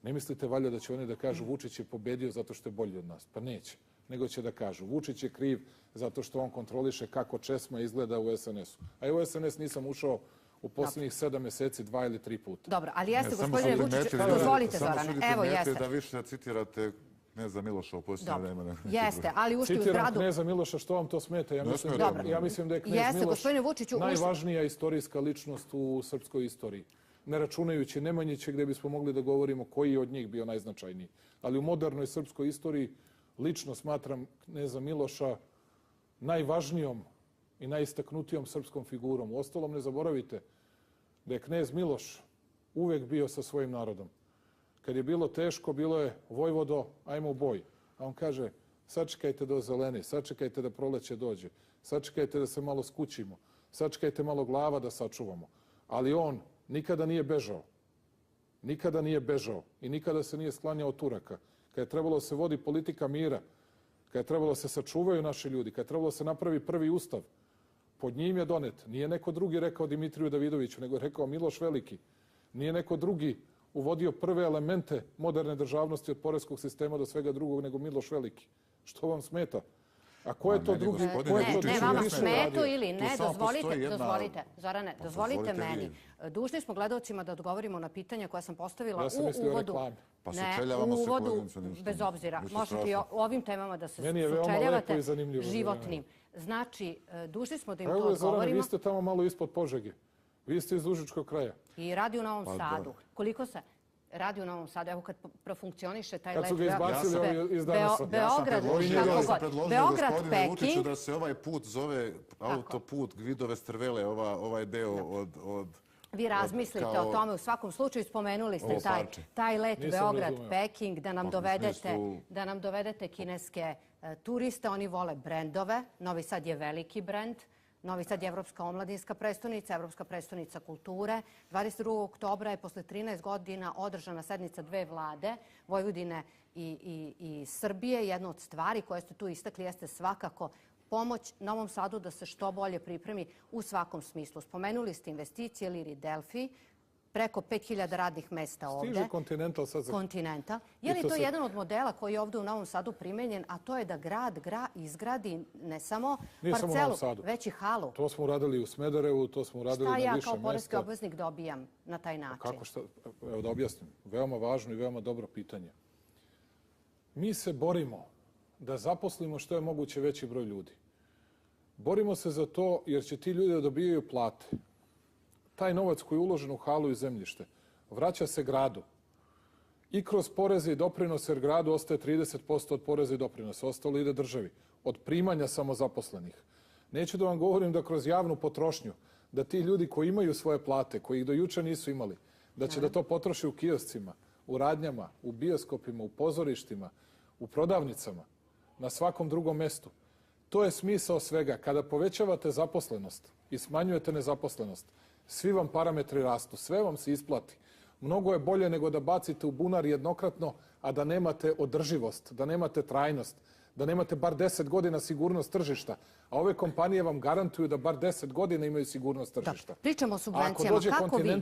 ne mislite valjda da će oni da kažu Vučić je pobedio zato što je bolji od nas. Pa neće. Nego će da kažu Vučić je kriv zato što on kontroliše kako česma izgleda u SNS-u. A u SNS nisam ušao u posljednjih 7 meseci 2 ili 3 puta.
Dobro, ali jeste, gospodine Vučiću, dozvolite, Zorane. Evo, jeste.
Da više citirate Kneza Miloša u posljednje vremena.
Jeste, ali ušli u zgradu...
Citiram Kneza Miloša, što vam to smeta? Ja mislim da je Knez Miloš najvažnija istorijska ličnost u srpskoj istoriji. Ne računajući Nemanjiće, gde bismo mogli da govorimo koji je od njih bio najznačajniji. Ali u modernoj srpskoj istoriji lično smatram Kneza Miloša najvažnijom i najistaknutijom srpskom figurom. Uostalom, ne zaboravite da je Knez Miloš uvek bio sa svojim narodom. Kad je bilo teško, bilo je Vojvodo, ajmo u boj. A on kaže, sačekajte do zeleni, sačekajte da proleće dođe, sačekajte da se malo skućimo, sačekajte malo glava da sačuvamo. Ali on nikada nije bežao. Nikada nije bežao i nikada se nije sklanjao od Turaka. Kad je trebalo se vodi politika mira, kad je trebalo se sačuvaju naši ljudi, kad je trebalo se napravi prvi ustav, pod njim je donet. Nije neko drugi rekao Dimitriju Davidoviću, nego je rekao Miloš Veliki. Nije neko drugi uvodio prve elemente moderne državnosti od poreskog sistema do svega drugog, nego Miloš Veliki. Što vam smeta? A ko je to drugi?
Ne, vama smetu ili ne, dozvolite. Zorane, dozvolite meni. Dužni smo gledalcima da odgovorimo na pitanja koja sam postavila u uvodu.
Pa sučeljavamo se koleginice ništa.
Bez obzira. Možete i o ovim temama da se sučeljavate životnim. Znači, dužni smo da im to odgovorimo.
Zorane, vi ste tamo malo ispod Požege. Vi ste iz Užičkog kraja.
I radi u Novom Sadu. Koliko se radi u Novom Sadu? Evo kad profunkcioniše taj let...
Kad su ga izbacili iz danasa.
Beograd, Peking...
Da se ovaj put zove autoput Gvidove Strvele, ovaj deo od
vi razmislite o tome. U svakom slučaju spomenuli ste taj let Beograd-Peking, da nam dovedete kineske turiste. Oni vole brendove. Novi Sad je veliki brend. Novi Sad je Evropska omladinska prestonica, Evropska prestonica kulture. 22. oktobra je posle 13 godina održana sednica dve vlade, Vojvodine i Srbije. Jedna od stvari koje ste tu istakli jeste svakako pomoć Novom Sadu da se što bolje pripremi u svakom smislu. Spomenuli ste investicije Liri Delfi, preko 5000 radnih mesta ovde.
Stiže Continental sad za...
Continental. Je li to jedan od modela koji je ovde u Novom Sadu primenjen, a to je da grad izgradi ne samo parcelu, već i halu?
To smo uradili u Smederevu, to smo uradili na više mesta.
Šta ja kao poreski obveznik dobijam na taj način?
Kako šta? Evo da objasnim. Veoma važno i veoma dobro pitanje. Mi se borimo da zaposlimo što je moguće veći broj ljudi. Borimo se za to jer će ti ljudi da dobijaju plate. Taj novac koji je uložen u halu i zemljište vraća se gradu i kroz poreze i doprinose, jer gradu ostaje 30% od poreza i doprinosa, ostalo ide državi, od primanja samozaposlenih. Neću da vam govorim da kroz javnu potrošnju, da ti ljudi koji imaju svoje plate, koji ih do juče nisu imali, da će da to potroši u kioscima, u radnjama, u bioskopima, u pozorištima, u prodavnicama, na svakom drugom mestu. To je smisao svega. Kada povećavate zaposlenost i smanjujete nezaposlenost, svi vam parametri rastu, sve vam se isplati. Mnogo je bolje nego da bacite u bunar jednokratno, a da nemate održivost, da nemate trajnost, da nemate bar 10 godina sigurnost tržišta. A ove kompanije vam garantuju da bar 10 godina imaju sigurnost tržišta.
Da, pričamo o subvencijama. Kako vi?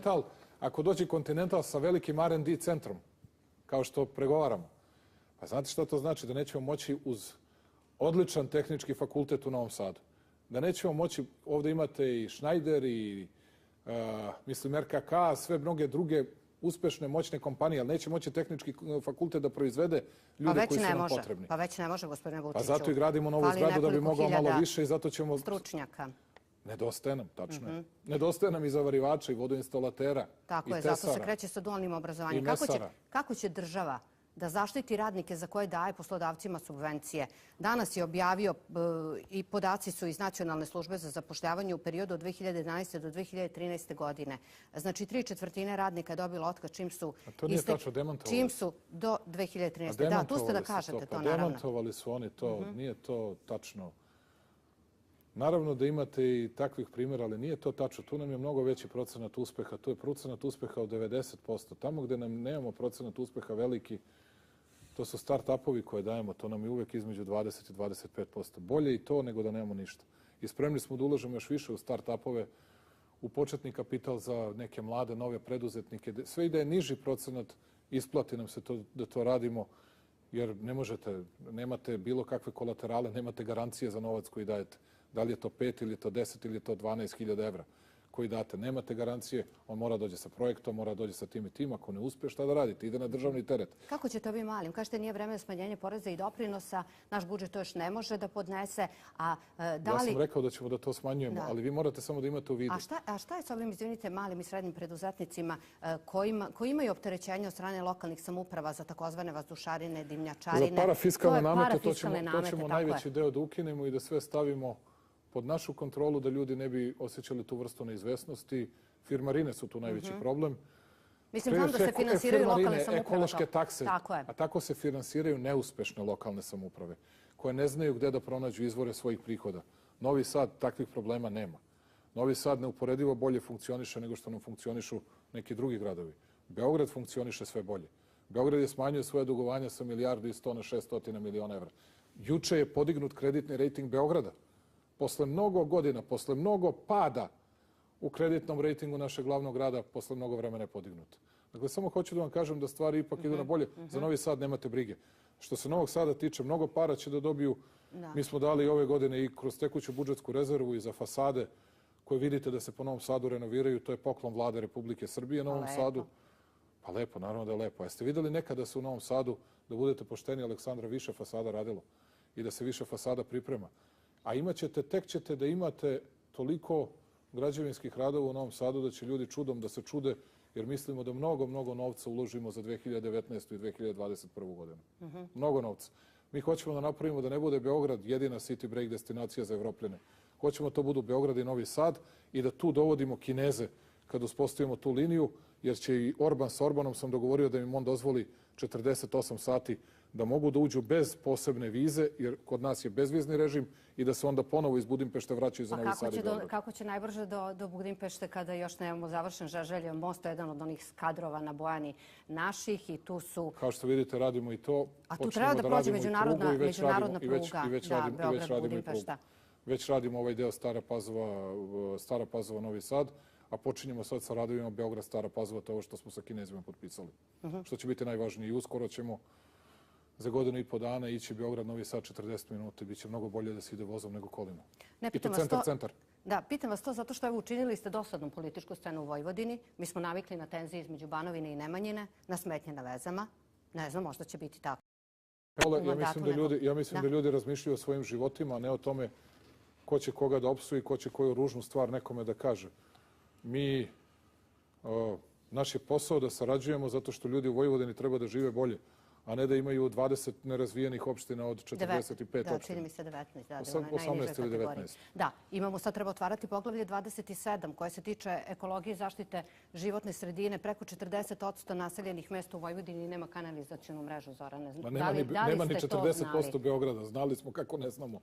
Ako dođe Continental sa velikim R&D centrom, kao što pregovaramo, pa znate šta to znači? Da nećemo moći uz odličan tehnički fakultet u Novom Sadu. Da nećemo moći, ovde imate i Schneider i mislim RKK, sve mnoge druge uspešne, moćne kompanije, ali neće moći tehnički fakultet da proizvede ljude koji su nam potrebni.
Pa već ne može, gospodine Vučiću.
Pa zato i gradimo novu zgradu da bi mogao malo više i zato ćemo...
Stručnjaka.
Nedostaje nam, tačno je. Nedostaje nam i zavarivača i vodoinstalatera.
Tako je, zato se kreće sa dualnim obrazovanjem. Kako će država da zaštiti radnike za koje daje poslodavcima subvencije? Danas je objavio i podaci su iz Nacionalne službe za zapošljavanje u periodu od 2011. do 2013. godine. Znači, 3/4 radnika je dobilo otkaz čim su...
A to nije tačno, demantovali.
Čim su do 2013. Da, tu ste da kažete to, naravno.
Demantovali su oni to, nije to tačno. Naravno da imate i takvih primjera, ali nije to tačno. Tu nam je mnogo veći procenat uspeha. Tu je procenat uspeha od 90%. Tamo gde nam nemamo procenat uspeha veliki, to su start-upovi koje dajemo. To nam je uvek između 20 i 25%. Bolje i to nego da nemamo ništa. I spremni smo da ulažemo još više u start-upove, u početni kapital za neke mlade, nove preduzetnike. Sve i da je niži procenat, isplati nam se to, da to radimo, jer ne možete, nemate bilo kakve kolaterale, nemate garancije za novac koji dajete. Da li je to 5 ili je to 10 ili je to 12.000 evra koji date. Nemate garancije, on mora dođe sa projektom, mora dođe sa tim i tim. Ako ne uspije, šta da radite? Ide na državni teret.
Kako će to biti malim? Kažete, nije vreme smanjenja poreza i doprinosa, naš budžet to još ne može da podnese.
Ja sam rekao da ćemo da to smanjujemo, ali vi morate samo da imate u vidu.
A šta je s ovim, izvinite, malim i srednjim preduzetnicima koji imaju opterećenje od strane lokalnih samouprava za takozvane vazdušarine, dimnjačarine?
Za parafiskalne namete, to ćemo najveći deo da ukinemo i da sve stavimo pod našu kontrolu, da ljudi ne bi osjećali tu vrstu neizvesnosti. Firmarine su tu najveći problem.
Mislim, znam da se finansiraju lokalne samouprave.
Ekološke takse. A tako se finansiraju neuspešne lokalne samouprave, koje ne znaju gde da pronađu izvore svojih prihoda. Novi Sad takvih problema nema. Novi Sad neuporedivo bolje funkcioniše nego što nam funkcionišu neki drugi gradovi. Beograd funkcioniše sve bolje. Beograd je smanjio svoje dugovanja sa 1.100 na 600 miliona evra. Juče je podignut kreditni rejting Beograda. Posle mnogo godina, posle mnogo pada u kreditnom rejtingu našeg glavnog grada, posle mnogo vremena je podignut. Dakle, samo hoću da vam kažem da stvari ipak idu na bolje. Za Novi Sad nemate brige. Što se Novog Sada tiče, mnogo para će da dobiju. Mi smo dali ove godine i kroz tekuću budžetsku rezervu i za fasade koje vidite da se po Novom Sadu renoviraju. To je poklon Vlade Republike Srbije Novom Sadu. Pa lepo, naravno da je lepo. Jeste videli nekada se u Novom Sadu, da budete pošteni, Aleksandra, više fasada radilo i da se više fasada priprema? A tek ćete da imate toliko građevinskih radova u Novom Sadu da će ljudi čudom da se čude, jer mislimo da mnogo novca uložimo za 2019. i 2021. godinu. Mnogo novca. Mi hoćemo da napravimo da ne bude Beograd jedina city break destinacija za Evropljane. Hoćemo to budu Beograd i Novi Sad i da tu dovodimo Kineze kad uspostavimo tu liniju, jer će i Orban sa Orbanom sam dogovorio da im on dozvoli 48 sati da mogu da uđu bez posebne vize, jer kod nas je bezvizni režim i da se onda ponovo iz Budimpešte vraćaju za Novi Sad i Beograd.
Kako će najbrže do Budimpešte kada još nemamo završen Žeželjev most, jedan od onih kadrova na Bojani naših i tu su...
Kao što vidite, radimo i to.
A tu treba da prođe međunarodna pruga, Beograd-Budimpešta.
Već radimo ovaj deo Stara Pazova, Novi Sad, a počinjemo sad sa radovima Beograd, Stara Pazova, to je ovo što smo sa Kinezima potpisali. Što će biti najvažnije. I uskoro ćemo za godinu i po dana ići Beograd, Novi Sad 40 minuta. Biće mnogo bolje da se ide vozom nego kolima. I to centar.
Da, pitam vas to zato što učinili ste dosadnu političku scenu u Vojvodini. Mi smo navikli na tenzije između Banovine i Nemanjine, na smetnje na vezama. Ne znam, možda će biti tako.
Ja mislim da ljudi razmišljaju o svojim životima, a ne o tome ko će koga da opsuje i ko će koju ružnu stvar nekome da kaže. Naš je posao da sarađujemo zato što ljudi u Vojvodini treba da žive bolje, a ne da imaju 20 nerazvijenih opština od 45 opština.
Da, čini mi se 19, da,
18 ili 19.
Da, sad treba otvarati poglavlje 27 koje se tiče ekologije i zaštite životne sredine. Preko 40% naseljenih mesta u Vojvodini nema kanalizacionu mrežu, Zorane.
Nema ni 40% Beograda, znali smo kako ne znamo.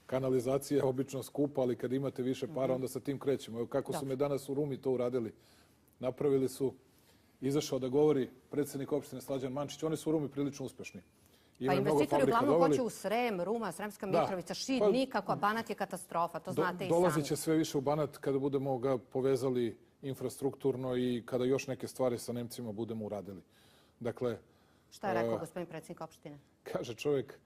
Kanalizacija je obično skupa, ali kad imate više para, onda sa tim krećemo. Evo kako su me danas u Rumi to uradili. Napravili su, izašao da govori predsjednik opštine Slađan Mančić, oni su u Rumi prilično uspešni.
Pa investitori uglavnom hoće u Srem, Ruma, Sremska Mitrovica, Šid, nikako, a Banat je katastrofa, to znate i sami.
Dolazit će sve više u Banat kada budemo ga povezali infrastrukturno i kada još neke stvari sa Nemcima budemo uradili. Dakle...
Šta je rekao gospodin predsjednik opštine?
Kaže čovjek,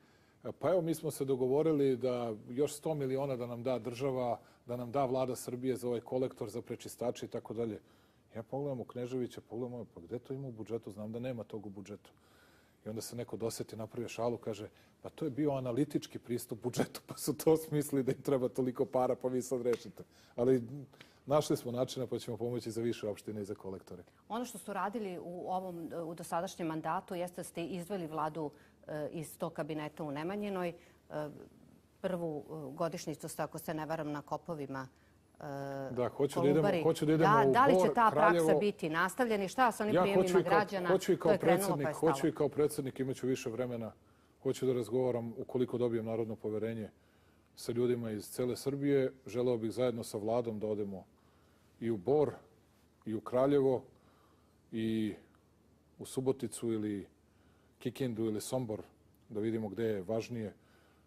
pa evo mi smo se dogovorili da još 100 miliona da nam da država, da nam da vlada Srbije za ovaj kolektor, za prečistače i tako dalje. Ja pogledam u Kneževića, pogledam, pa gde to ima u budžetu? Znam da nema tog u budžetu. I onda se neko doseti, napravio šalu, kaže, pa to je bio analitički pristup budžetu, pa su to smislili da im treba toliko para, pa vi sad rešite. Ali našli smo načina, pa ćemo pomoći za više opštine i za kolektore.
Ono što su radili u dosadašnjem mandatu jeste da ste izveli vladu iz tog kabineta u Nemanjinoj. Prvu godišnjicu ste, ako se ne varam, na kopovima Kolubari.
Hoću da idemo u Bor,
da li će ta praksa biti nastavljena i šta sa onim prijemima građana?
Hoću i kao predsjednik, imaću više vremena. Hoću da razgovaram, ukoliko dobijem narodno poverenje, sa ljudima iz cele Srbije. Želeo bih zajedno sa vladom da odemo i u Bor, i u Kraljevo, i u Suboticu ili Kikindu ili Sombor, da vidimo gde je važnije,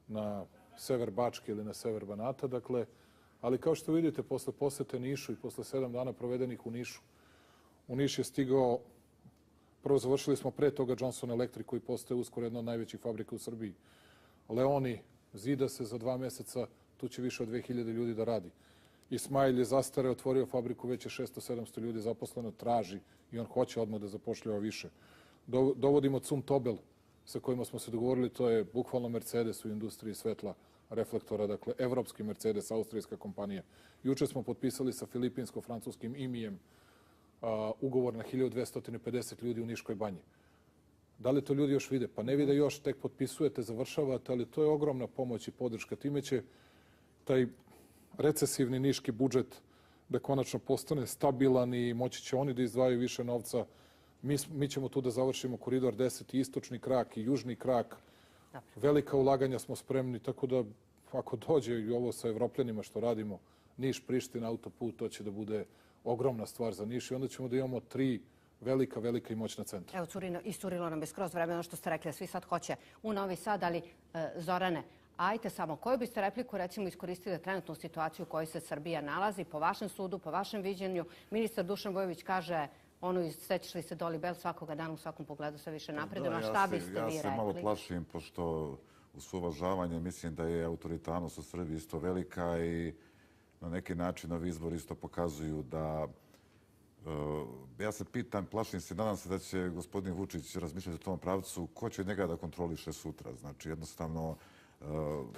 na sever Bačke ili na sever Banata. Dakle, ali kao što vidite, posle posete Nišu i posle 7 dana provedenih u Nišu, u Niš je stigao, prvo završili smo pre toga Johnson Electric, koji postaje uskoro jedna od najvećih fabrika u Srbiji. Leoni, zida se za 2 meseca, tu će više od 2000 ljudi da radi. Ismail je zastare, otvorio fabriku, već je 600-700 ljudi zaposleno, traži i on hoće odmah da zapošljava više. Dovodimo Zum Tobel, sa kojima smo se dogovorili, to je bukvalno Mercedes u industriji svetla reflektora, dakle, evropski Mercedes, austrijska kompanija. Juče smo potpisali sa filipinsko-francuskim IMI-em ugovor na 1250 ljudi u Niškoj banji. Da li to ljudi još vide? Pa ne vide još, tek potpisujete, završavate, ali to je ogromna pomoć i podrška. Time će taj recesivni niški budžet da konačno postane stabilan i moći će oni da izdvajaju više novca. Mi ćemo tu da završimo koridor 10 i istočni krak i južni krak. Velika ulaganja smo spremni, tako da ako dođe i ovo sa Evropljanima što radimo, Niš, Priština, autoput, to će da bude ogromna stvar za Niš i onda ćemo da imamo 3 velika i moćna centra.
Evo, iscurilo nam je skroz vreme, ono što ste rekli, svi sad hoće u Novi Sad, ali Zorane, ajte samo, koju biste repliku recimo iskoristili trenutnu situaciju u kojoj se Srbija nalazi, po vašem sudu, po vašem viđenju? Ministar Dušan Vujović kaže, sećaš li se Doli Bel, svakoga dana u svakom pogledu sve više napredujemo, šta biste vi rekli?
Ja se malo plašim, pošto uz uvažavanje mislim da je autoritarnost u Srbiji isto velika i na neki način ovi izbori isto pokazuju da... Ja se pitam, plašim se, nadam se da će gospodin Vučić razmišljati o tom pravcu, ko će njega da kontroliše sutra. Znači, jednostavno...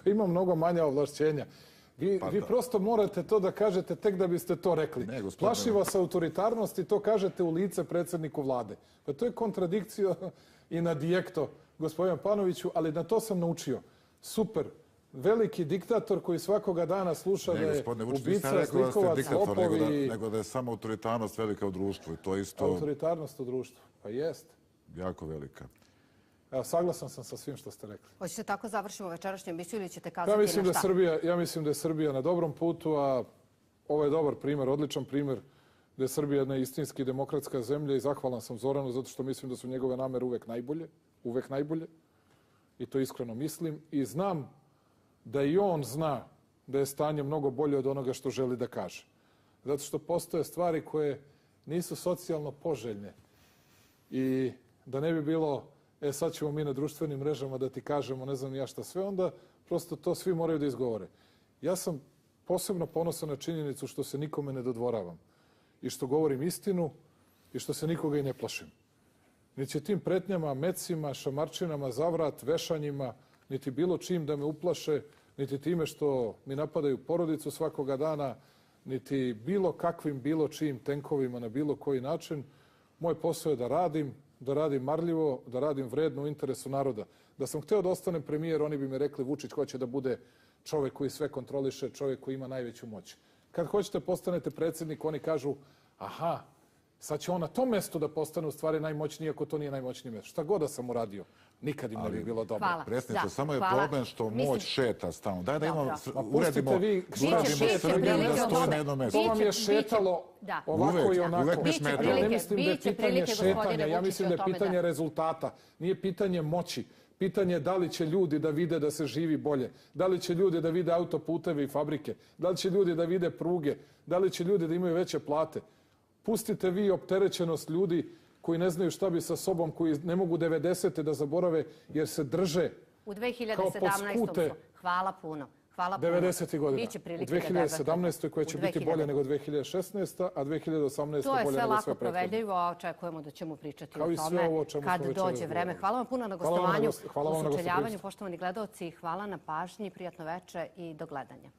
Ima mnogo manja ovlašćenja. Vi prosto morate to da kažete tek da biste to rekli. Plaši vas autoritarnost i to kažete u lice predsjedniku vlade. Pa to je kontradikcija i na dijekto gospodinu Panoviću, ali na to sam naučio. Super, veliki diktator koji svakoga dana sluša da je
Gospodine Vučić, nisam
ubica,
rekao da ste
zlikovac,
diktator,
lopovi.
nego da je samo autoritarnost velika u društvu i to je isto
Autoritarnost u društvu. Pa jeste.
jako velika.
Evo, saglasan sam sa svim što ste rekli.
Hoćete tako završimo večerašnju emisiju ili ćete
Ja
kazati
mislim
na šta?
ja mislim da je Srbija na dobrom putu, a ovo je dobar primer, odličan primer da je Srbija jedna istinski demokratska zemlja i zahvalan sam Zoranu zato što mislim da su njegove namere uvek najbolje i to iskreno mislim i znam da i on zna da je stanje mnogo bolje od onoga što želi da kaže. Zato što postoje stvari koje nisu socijalno poželjne i da ne bi bilo sad ćemo mi na društvenim mrežama da ti kažemo ne znam ja šta sve, onda prosto to svi moraju da izgovore. Ja sam posebno ponosan na činjenicu što se nikome ne dodvoravam i što govorim istinu i što se nikoga i ne plašim. Niti će tim pretnjama, mecima, šamarčinama, zavrat, vešanjima, niti bilo čim da me uplaše, niti time što mi napadaju porodicu svakoga dana, niti bilo kakvim, bilo čijim tenkovima na bilo koji način. Moj posao je da radim marljivo, da radim vredno u interesu naroda. Da sam hteo da ostanem premijer, oni bi mi rekli Vučić hoće da bude čovek koji sve kontroliše, čovek koji ima najveću moć. Kad hoćete postanete predsjednik, oni kažu aha, sad će on na tom mestu da postane u stvari najmoćniji, ako to nije najmoćnije mesto. Šta god da sam uradio, nikad im ne bi bilo dobro.
Hvala.
Predsjednice, samo je problem što moć šeta stalno. Daj da imamo,
Pustite vi,
Srbiju da stoji na jednom mestu.
to vam je šetalo ovako i onako.
Uvek mi smeta.
Ja ne mislim da je pitanje šetanja, ja mislim da je pitanje rezultata. Nije pitanje moći. Pitanje je da li će ljudi da vide da se živi bolje, da li će ljudi da vide autoputeve i fabrike, da li će ljudi da vide pruge, da li će ljudi da imaju veće plate. Pustite vi opterećenost ljudi koji ne znaju šta bi sa sobom, koji ne mogu 90. da zaborave jer se drže
U
kao pod
2017.
skute
Hvala puno. Hvala puno.
90. godina.
Biće
U
prilike da
2017. koja će
u
biti
2000.
bolja nego 2016. a 2018.
To je
bolja
sve
nego
lako
sve prethodne.
provedljivo, a očekujemo da ćemo pričati
Kao
o
i sve
tome
ovo o čemu
kad
smo već
dođe
razgovarali.
vreme. Hvala vam puno na
Hvala vam na
gostovanju,
hvala vam na
u sučeljavanju,
gostoprimstvu.
poštovani gledaoci. Hvala na pažnji, prijatno veče i do gledanja.